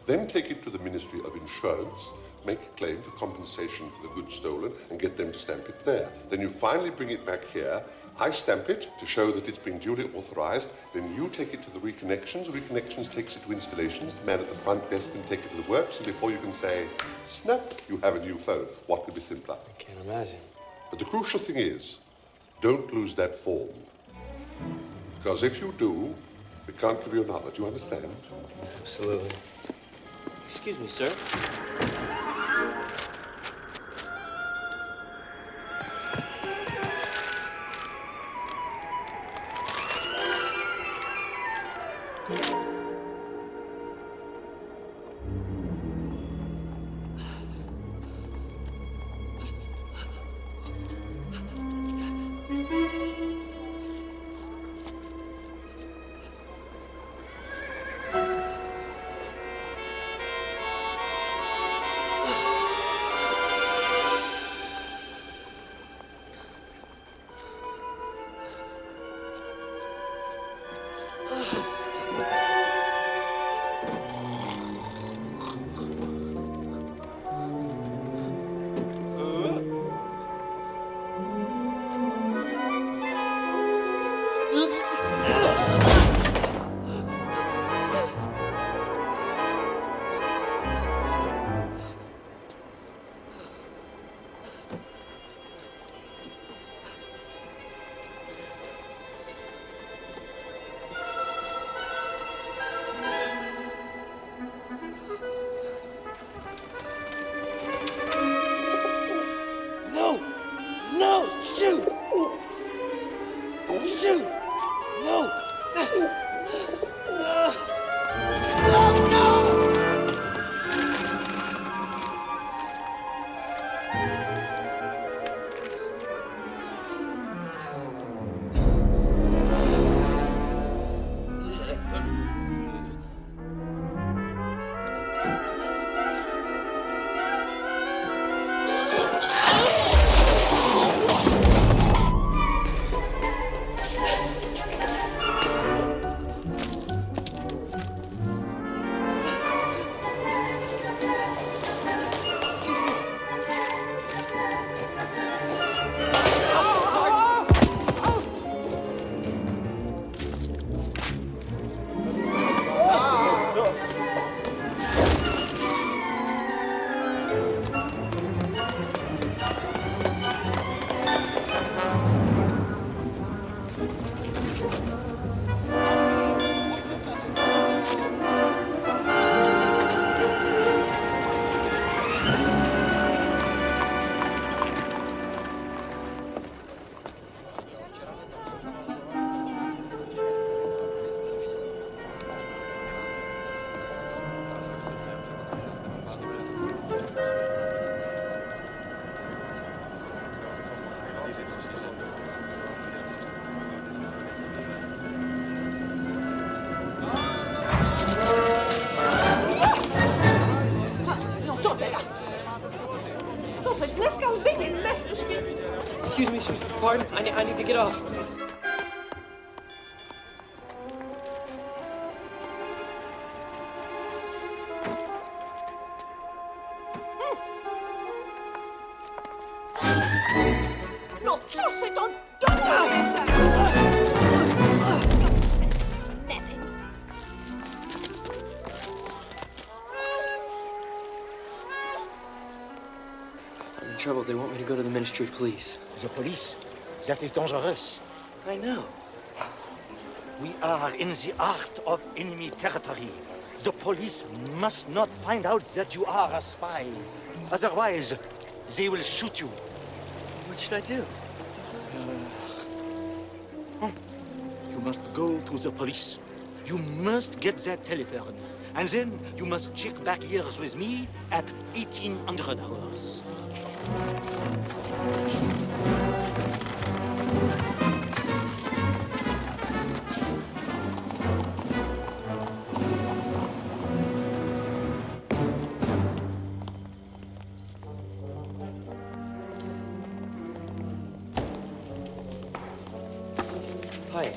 Then take it to the Ministry of Insurance, make a claim for compensation for the goods stolen, and get them to stamp it there. Then you finally bring it back here. I stamp it to show that it's been duly authorized. Then you take it to the Reconnections. Reconnections takes it to installations. The man at the front desk can take it to the works, and before you can say, snap, you have a new phone. What could be simpler? I can't imagine. But the crucial thing is, don't lose that form. Because if you do, we can't give you another. Do you understand? Absolutely. Excuse me, sir. Excuse me, pardon? I need to get off, please. Non, ça c'est un document! I'm in trouble. They want me to go to the Ministry of Police. The police? That is dangerous. I know. We are in the heart of enemy territory. The police must not find out that you are a spy. Otherwise, they will shoot you. What should I do? You must go to the police. You must get that telephone. And then you must check back years with me at 1800 hours. Hi.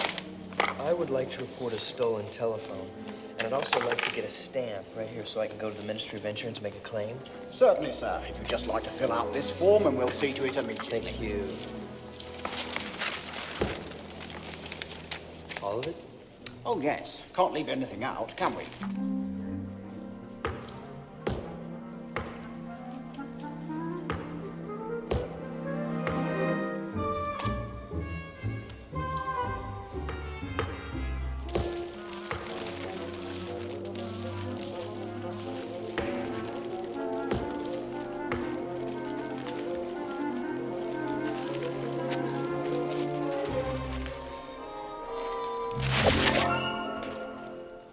I would like to report a stolen telephone. And I'd also like to get a stamp right here so I can go to the Ministry of Insurance and make a claim. Certainly, sir. If you'd just like to fill out this form, and we'll see to it immediately. Thank you. All of it? Oh, yes. Can't leave anything out, can we?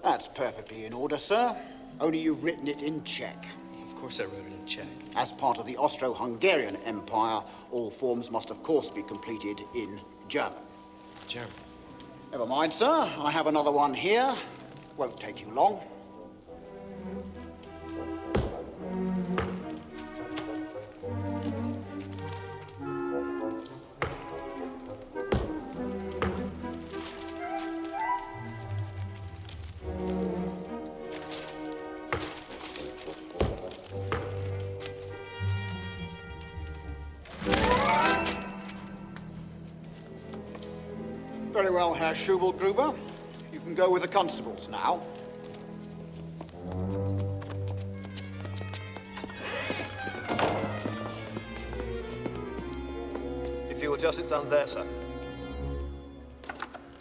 That's perfectly in order, sir. Only you've written it in Czech. Of course I wrote it in Czech. As part of the Austro-Hungarian Empire, all forms must of course be completed in German. German? Never mind, sir. I have another one here. Won't take you long. Very well, Herr Schubelgruber. You can go with the constables now. If you will just sit down there, sir.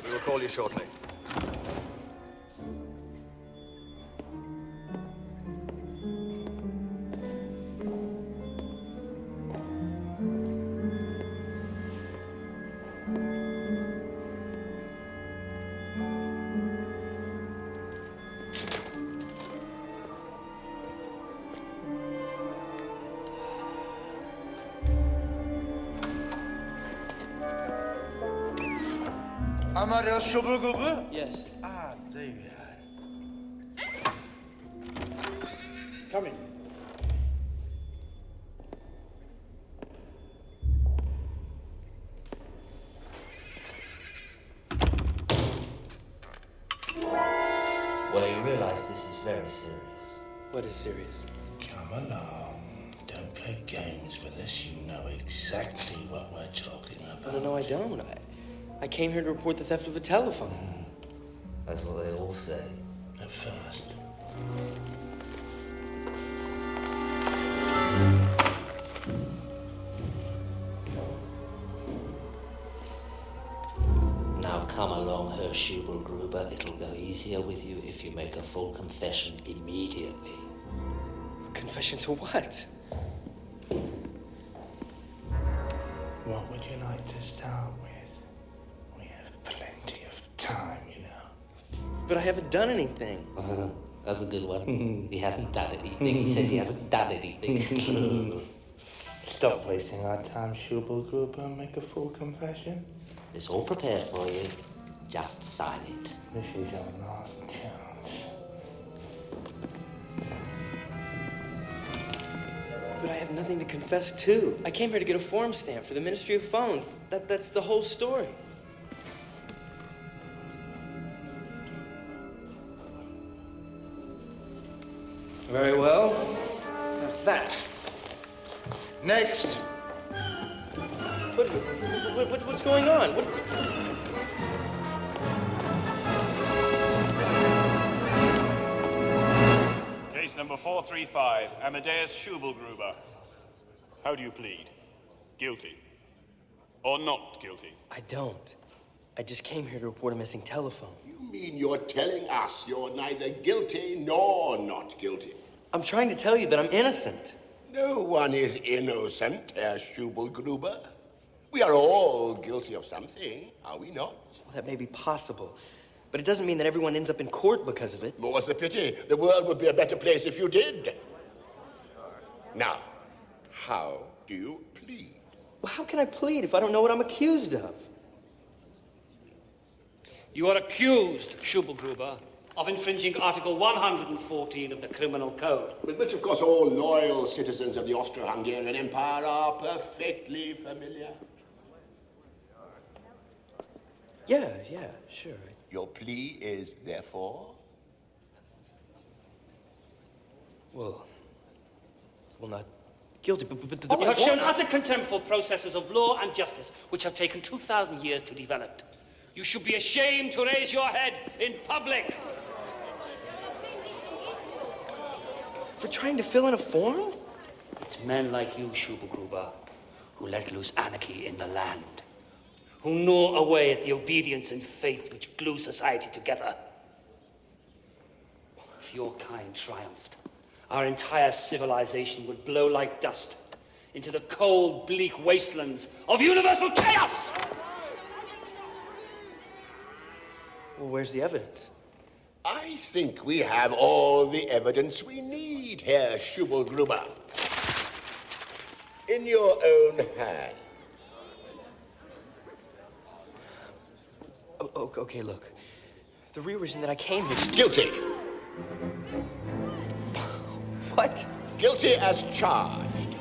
We will call you shortly. Amadeus Schubelgruber? Yes. Ah, there you are. Come in. Well, you realize this is very serious. What is serious? Come along. Don't play games with us. You know exactly what we're talking about. No, I don't. I came here to report the theft of a telephone. That's what they all say. At first. Now come along, Herr Schubelgruber. It'll go easier with you if you make a full confession immediately. Confession to what? What would you like to start with? We have plenty of time, you know. But I haven't done anything. That's a good one. He hasn't done anything. He said he hasn't done anything. Stop wasting our time, Schubelgruber, and make a full confession. It's all prepared for you. Just sign it. This is our last chance. But I have nothing to confess to. I came here to get a form stamp for the Ministry of Phones. That's the whole story. Very well. That's that. Next. What's going on? What's... Case number 435, Amadeus Schubelgruber. How do you plead? Guilty? Or not guilty? I don't. I just came here to report a missing telephone. You mean you're telling us you're neither guilty nor not guilty? I'm trying to tell you that I'm innocent. No one is innocent, Herr Schubelgruber. We are all guilty of something, are we not? Well, that may be possible, but it doesn't mean that everyone ends up in court because of it. More's the pity. The world would be a better place if you did. Now, how do you plead? Well, how can I plead if I don't know what I'm accused of? You are accused, Schubelgruber, of infringing Article 114 of the Criminal Code. With which, of course, all loyal citizens of the Austro-Hungarian Empire are perfectly familiar. Yeah, sure. Your plea is therefore? Well, not guilty, but You have shown utter contempt for processes of law and justice, which have taken 2,000 years to develop. You should be ashamed to raise your head in public. For trying to fill in a form? It's men like you, Schubelgruber, who let loose anarchy in the land, who gnaw away at the obedience and faith which glue society together. If your kind triumphed, our entire civilization would blow like dust into the cold, bleak wastelands of universal chaos! Well, where's the evidence? I think we have all the evidence we need, Herr Schubelgruber. In your own hand. Okay, look. The real reason that I came here... Guilty. What? Guilty as charged.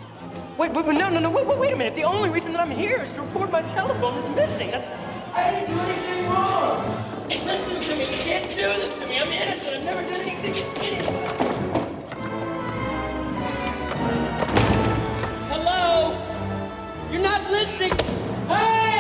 Wait, wait a minute. The only reason that I'm here is to report my telephone is missing. I didn't do anything wrong. Listen to me. You can't do this to me. I'm innocent. I've never done anything to anyone. Hello? You're not listening. Hey!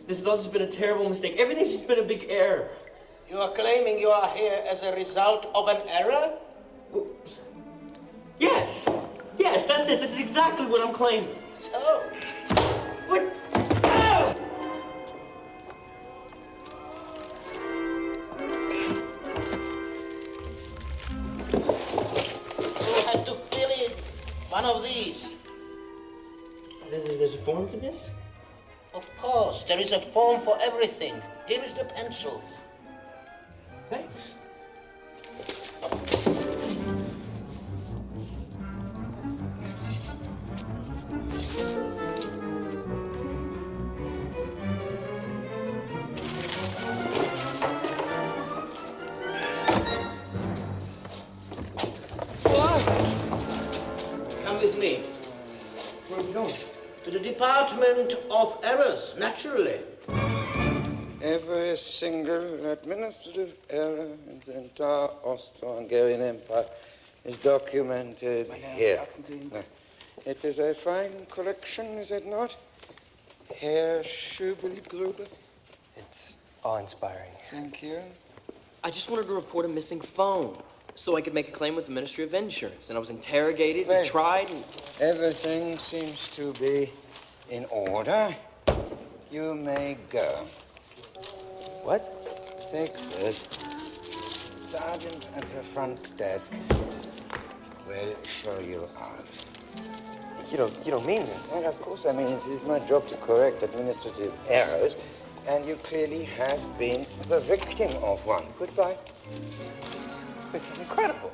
This has all just been a terrible mistake. Everything's just been a big error. You are claiming you are here as a result of an error? Yes, that's it. That's exactly what I'm claiming. So? What? Oh! You have to fill in one of these. There's a form for this? Of course, there is a form for everything. Here is the pencil. Thanks. Come with me. Where are we going? To the Department of Errors, naturally. Every single administrative error in the entire Austro-Hungarian Empire is documented here. No. It is a fine collection, is it not? Herr Schubelgruber? It's awe-inspiring. Thank you. I just wanted to report a missing phone so I could make a claim with the Ministry of Insurance. And I was interrogated and tried and... Everything seems to be in order. You may go. What? Take this. Sergeant at the front desk will show you out. You don't mean that? Well, of course I mean it. It is my job to correct administrative errors, and you clearly have been the victim of one. Goodbye. This is incredible.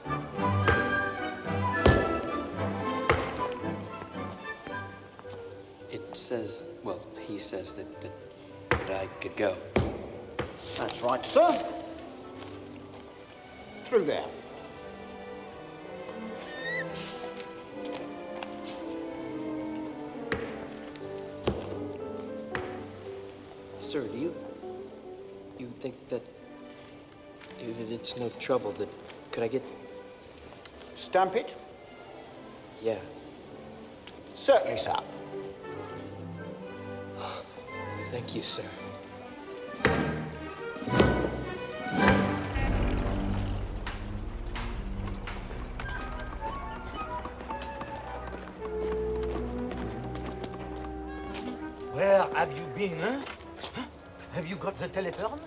It says, well, he says that I could go. That's right, sir. Through there. Sir, do you think that If it's no trouble, could I get... Stamp it? Yeah. Certainly, sir. Thank you, sir. Where have you been, huh? Have you got the telephone?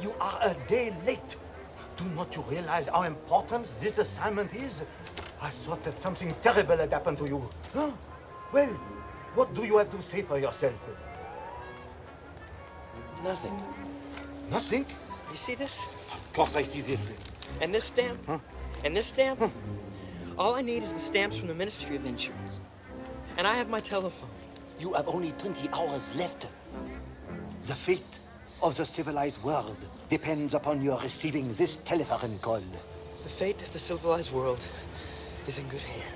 You are a day late. Do not you realize how important this assignment is? I thought that something terrible had happened to you. Huh? Well, what do you have to say for yourself? Nothing. Nothing? You see this? Of course I see this. And this stamp? Huh? And this stamp? Huh? All I need is the stamps from the Ministry of Insurance. And I have my telephone. You have only 20 hours left. The fate of the civilized world depends upon your receiving this telephone call. The fate of the civilized world is in good hands.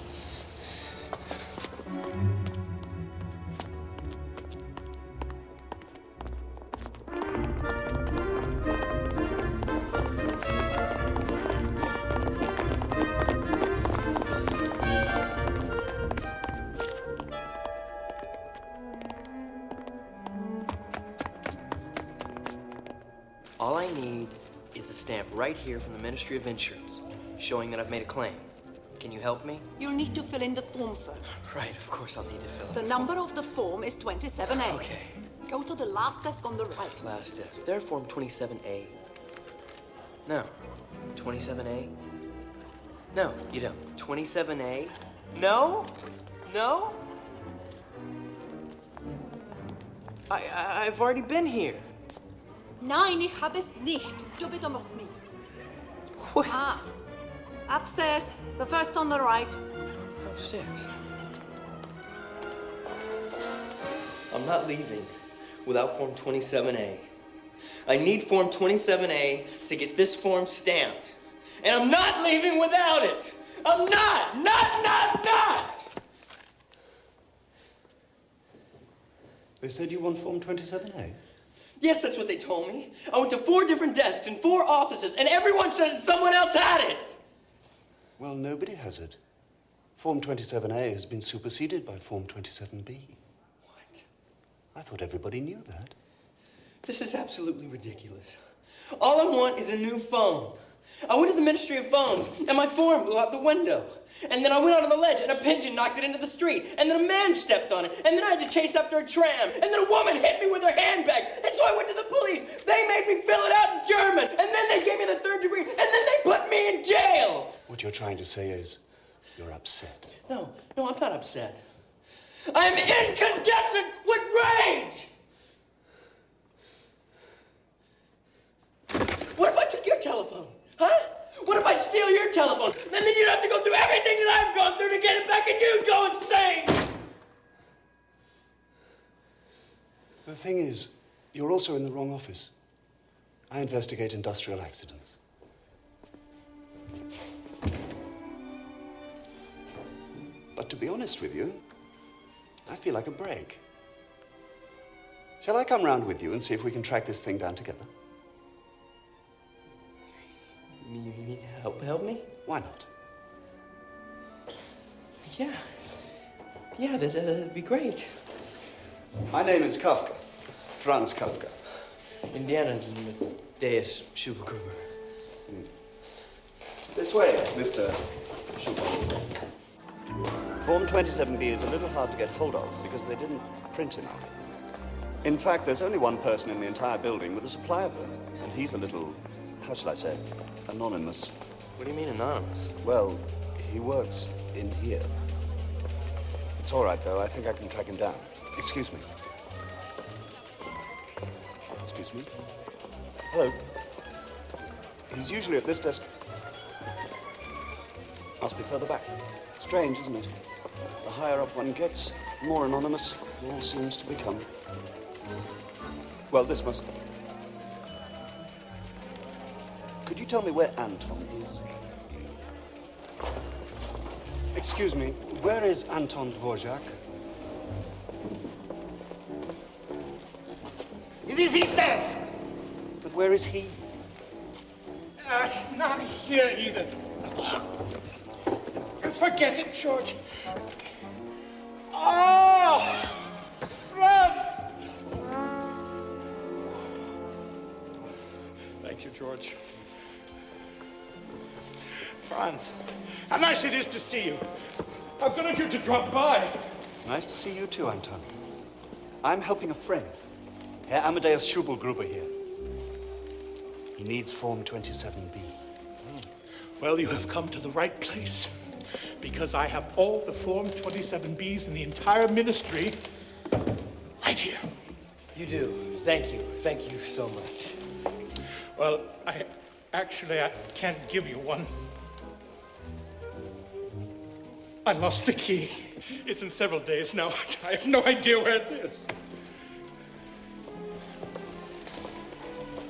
All I need is a stamp right here from the Ministry of Insurance, showing that I've made a claim. Can you help me? You'll need to fill in the form first. Right, of course I'll need to fill in The number of the form is 27A. Okay. Go to the last desk on the right. Last desk. There, form 27A. No. 27A? No, you don't. 27A? No? No? I've already been here. Nein, ich habe es nicht. Du bitte mach me. What? Ah. Upstairs. The first on the right. Upstairs. I'm not leaving without Form 27A. I need Form 27A to get this form stamped. And I'm not leaving without it! I'm not! Not! They said you want Form 27A? Yes, that's what they told me. I went to 4 different desks in 4 offices, and everyone said someone else had it! Well, nobody has it. Form 27A has been superseded by Form 27B. What? I thought everybody knew that. This is absolutely ridiculous. All I want is a new phone. I went to the Ministry of Phones, and my form blew out the window. And then I went out on the ledge, and a pigeon knocked it into the street. And then a man stepped on it. And then I had to chase after a tram. And then a woman hit me with her handbag. And so I went to the police. They made me fill it out in German. And then they gave me the 3rd degree. And then they put me in jail. What you're trying to say is you're upset. No, I'm not upset. I am incandescent with rage! What if I took your telephone? Huh? What if I steal your telephone? Then you'd have to go through everything that I've gone through to get it back, and you'd go insane! The thing is, you're also in the wrong office. I investigate industrial accidents. But to be honest with you, I feel like a break. Shall I come round with you and see if we can track this thing down together? You mean help me? Why not? Yeah, that'd be great. My name is Kafka, Franz Kafka. Indiana Deus Schubelgruber. This way, Mr. Schubelgruber. Form 27B is a little hard to get hold of because they didn't print enough. In fact, there's only one person in the entire building with a supply of them, and he's a little, how shall I say, anonymous. What do you mean anonymous? Well, he works in here. It's all right, though. I think I can track him down. Excuse me. Excuse me? Hello. He's usually at this desk. Must be further back. Strange, isn't it? The higher up one gets, the more anonymous it all seems to become. Well, this must... Could you tell me where Anton is? Excuse me, where is Anton Dvorak? This is his desk! But where is he? It's not here either. Forget it, George. Oh, Franz! Thank you, George. Franz, how nice it is to see you. How good of you to drop by. It's nice to see you too, Anton. I'm helping a friend, Herr Amadeus Schubelgruber here. He needs Form 27B. Well, you have come to the right place, because I have all the Form 27Bs in the entire ministry right here. You do. Thank you. Thank you so much. Well, I can't give you one. I lost the key. It's been several days now. I have no idea where it is.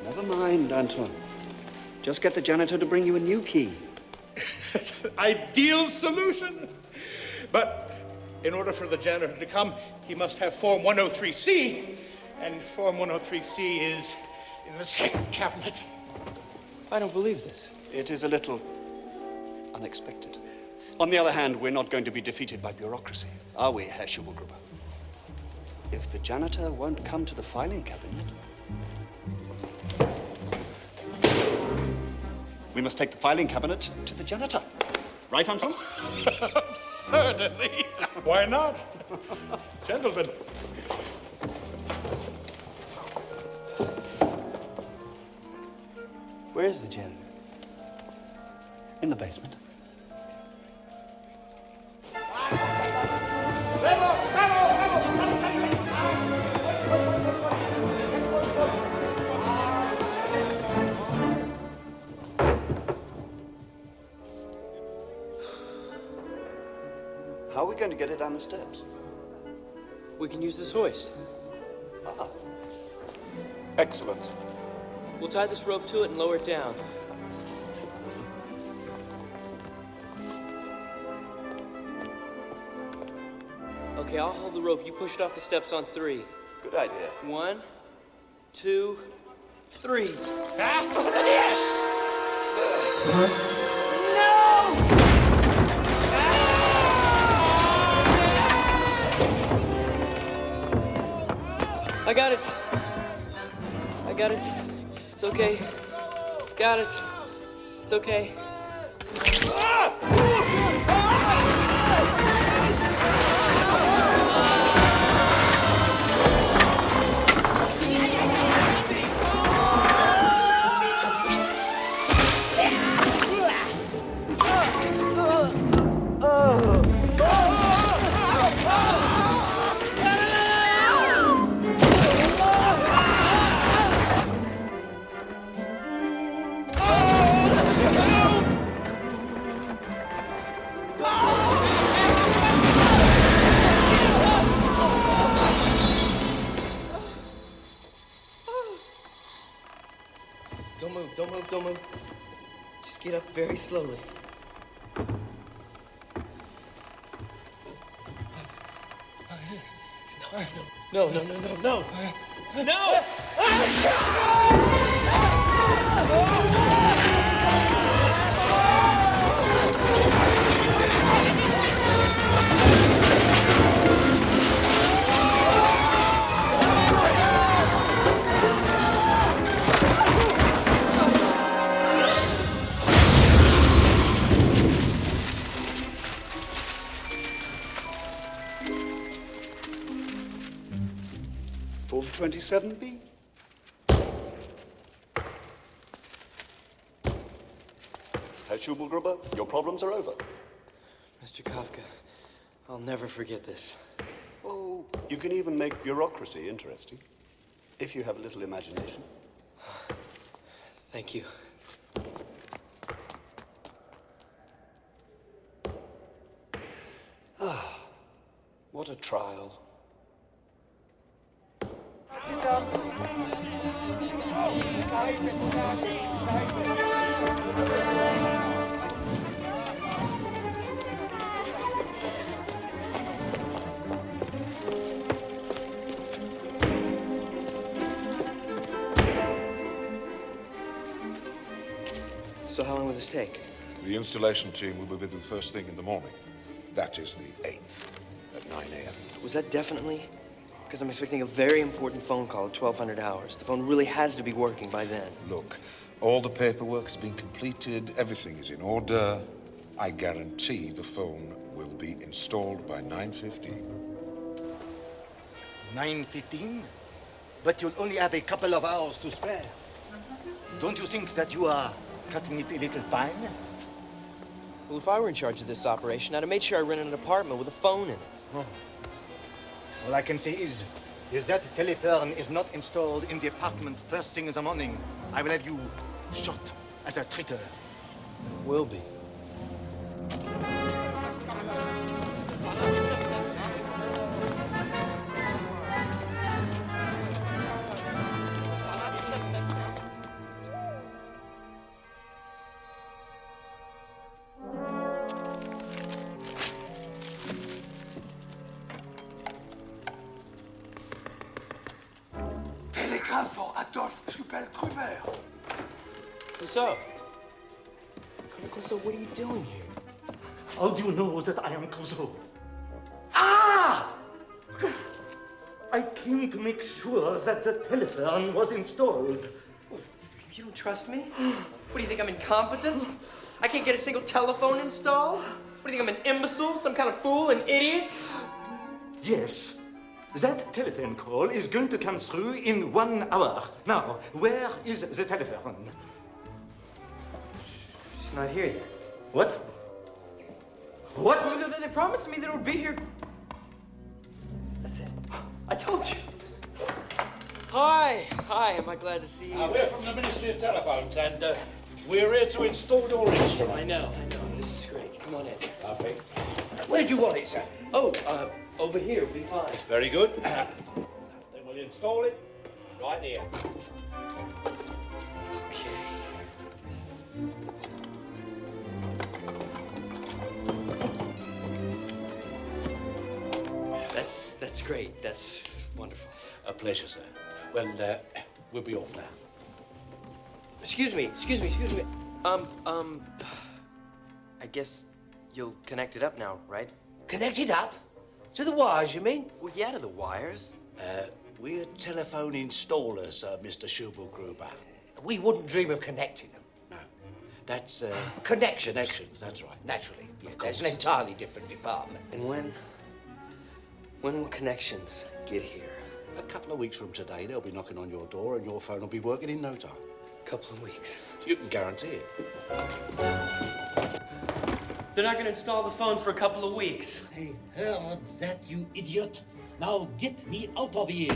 Never mind, Anton. Just get the janitor to bring you a new key. It's an ideal solution. But in order for the janitor to come, he must have Form 103C. And Form 103C is in the second cabinet. I don't believe this. It is a little unexpected. On the other hand, we're not going to be defeated by bureaucracy, are we, Herr Schubelgruber? If the janitor won't come to the filing cabinet, we must take the filing cabinet to the janitor. Right, Anton? Certainly. Why not? Gentlemen. Where's the janitor? In the basement. How are we going to get it down the steps? We can use this hoist. Ah. Excellent. We'll tie this rope to it and lower it down. Okay, I'll hold the rope. You push it off the steps on 3. Good idea. 1, 2, 3. I got it. I got it. It's okay. Got it. It's okay. Don't move. Just get up very slowly. No. No! Form 27B. Herr Schubelgruber, your problems are over. Mr. Kafka, I'll never forget this. Oh, you can even make bureaucracy interesting, if you have a little imagination. Thank you. Ah, what a trial. So how long will this take? The installation team will be with you first thing in the morning. That is the 8th at 9 a.m. Was that definitely? Because I'm expecting a very important phone call at 1200 hours. The phone really has to be working by then. Look, all the paperwork has been completed, everything is in order. I guarantee the phone will be installed by 9:15. 9:15? But you'll only have a couple of hours to spare. Don't you think that you are cutting it a little fine? Well, if I were in charge of this operation, I'd have made sure I rented an apartment with a phone in it. Oh. All I can say is that telephone is not installed in the apartment first thing in the morning, I will have you shot as a traitor. Will be. Telegram for Adolf Schubel-Gruber. Clouseau. Colonel Clouseau, what are you doing here? How do you know that I am Clouseau? Ah! I came to make sure that the telephone was installed. You don't trust me? What do you think, I'm incompetent? I can't get a single telephone installed? What do you think, I'm an imbecile? Some kind of fool, an idiot? Yes. That telephone call is going to come through in 1 hour. Now, where is the telephone? She's not here yet. What? What? Well, they promised me that it would be here. That's it. I told you. Hi. Hi, am I glad to see you? We're from the Ministry of Telephones, and we're here to install your instrument. I know. This is great. Come on in. Lovely. Where do you want it, sir? Oh, over here will be fine. Very good. Then we'll install it right here. That's great. That's wonderful. A pleasure, sir. Well, we'll be off now. Excuse me. I guess you'll connect it up now, right? Connect it up? To the wires, you mean? Well, yeah, to the wires. We're telephone installers, Mr. Schubel-Gruber. We wouldn't dream of connecting them. No. That's, Connections, that's right. Naturally. Of course. It's an entirely different department. And when will connections get here? A couple of weeks from today, they'll be knocking on your door and your phone will be working in no time. A couple of weeks. You can guarantee it. They're not gonna install the phone for a couple of weeks. I heard that, you idiot. Now get me out of here.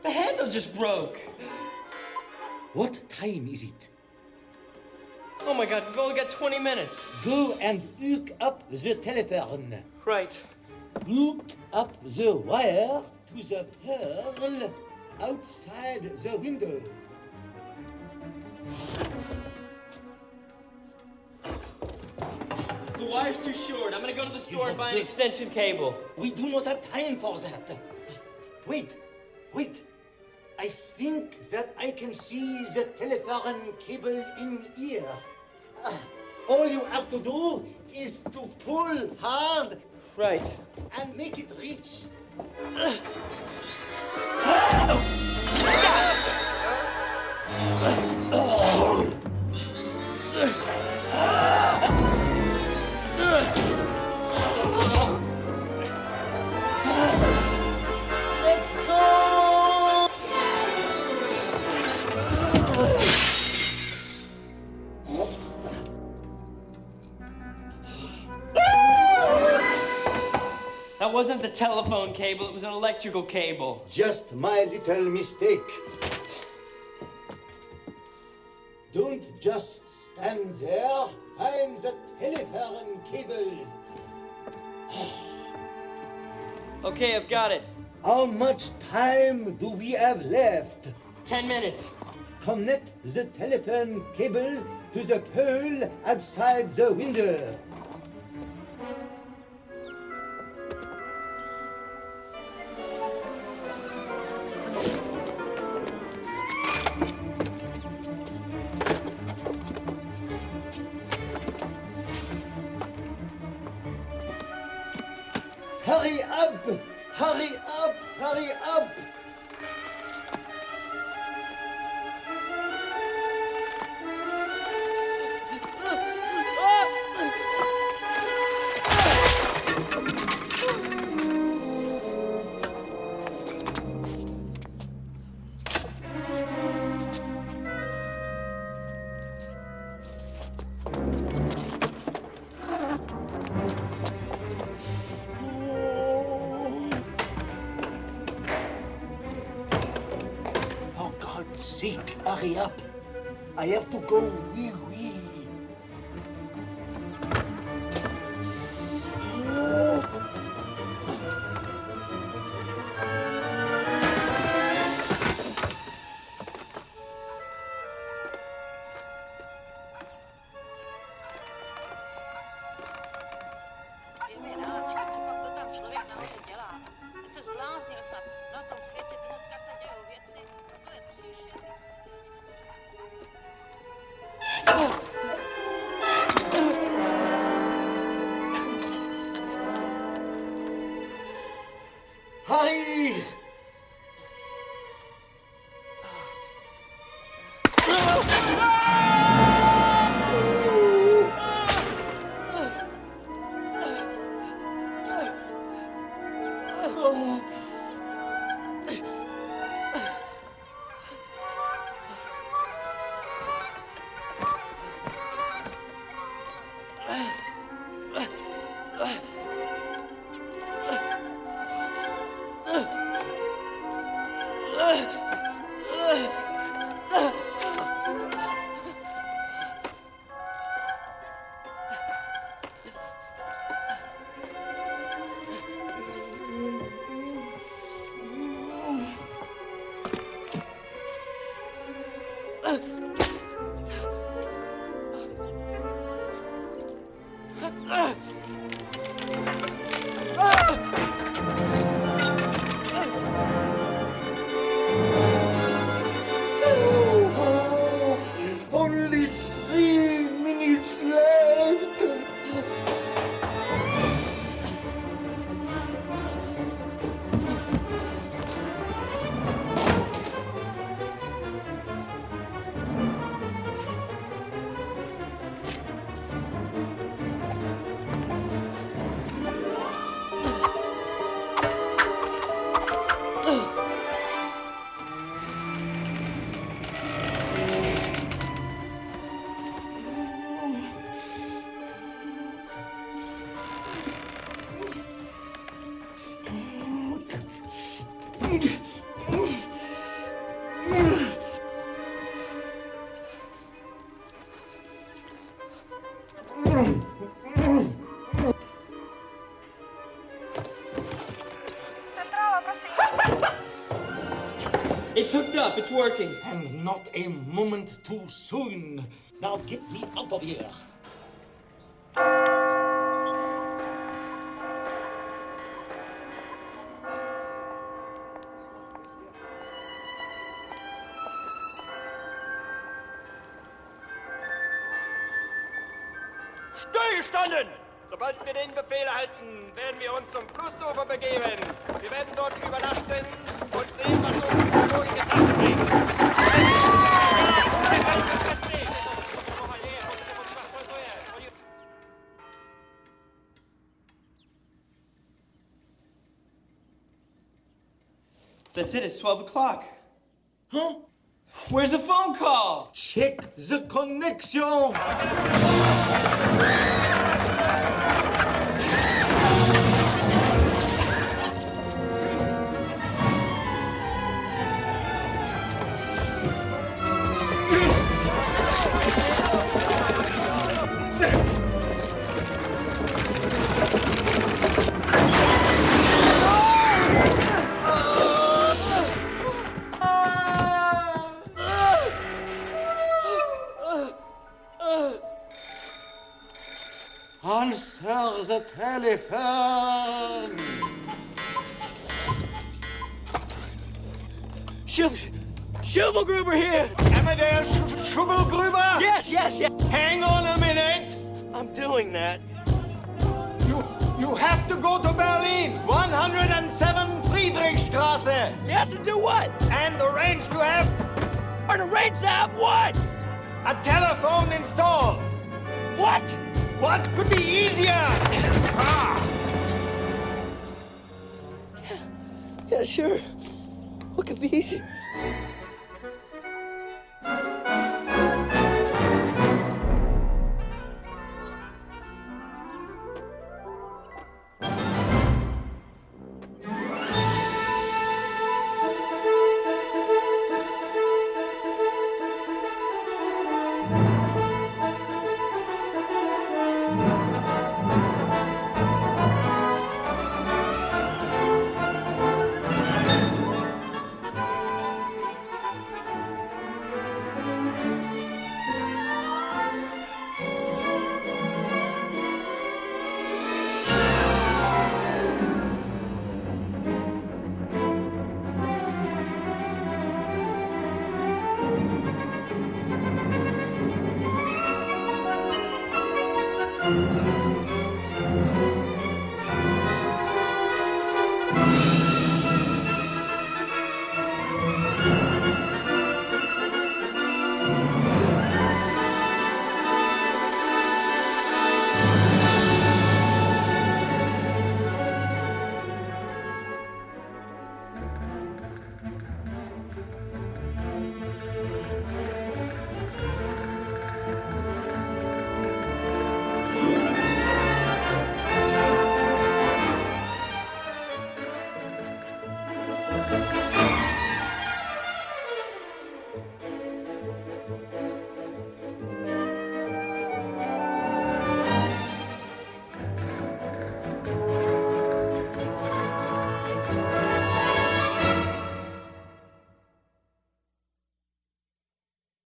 The handle just broke. What time is it? Oh my God, we've only got 20 minutes. Go and hook up the telephone. Right. Hook up the wire to the pearl outside the window. The wire's too short. I'm gonna go to the store and buy an extension cable. We do not have time for that. Wait. I think that I can see the telephone cable in here. All you have to do is to pull hard. Right. And make it reach. That wasn't the telephone cable, it was an electrical cable. Just my little mistake. Don't just stand there. Find the telephone cable. Okay, I've got it. How much time do we have left? 10 minutes. Connect the telephone cable to the pole outside the window. Hurry up! Hurry up! Hurry up! For God's sake, hurry up. I have to go. Oui, oui. Hurry! Only 3 minutes left. It's hooked up. It's working. And not a moment too soon. Now get me out of here. Stillgestanden! Sobald wir den Befehl erhalten, werden wir uns zum Flussufer begeben. Wir werden dort übernachten und sehen, was uns die Verloren gebracht bringt. That's it. It's 12 o'clock. Huh? Where's the phone call? Check the connection. Answer the telephone. Schubelgruber here. Amadeus Schubelgruber? Yes. Hang on a minute. I'm doing that. You have to go to Berlin, 107 Friedrichstraße. Yes, and do what? And arrange to have... Arrange to have what? A telephone installed. What? What could be easier? Yeah, sure. What could be easier?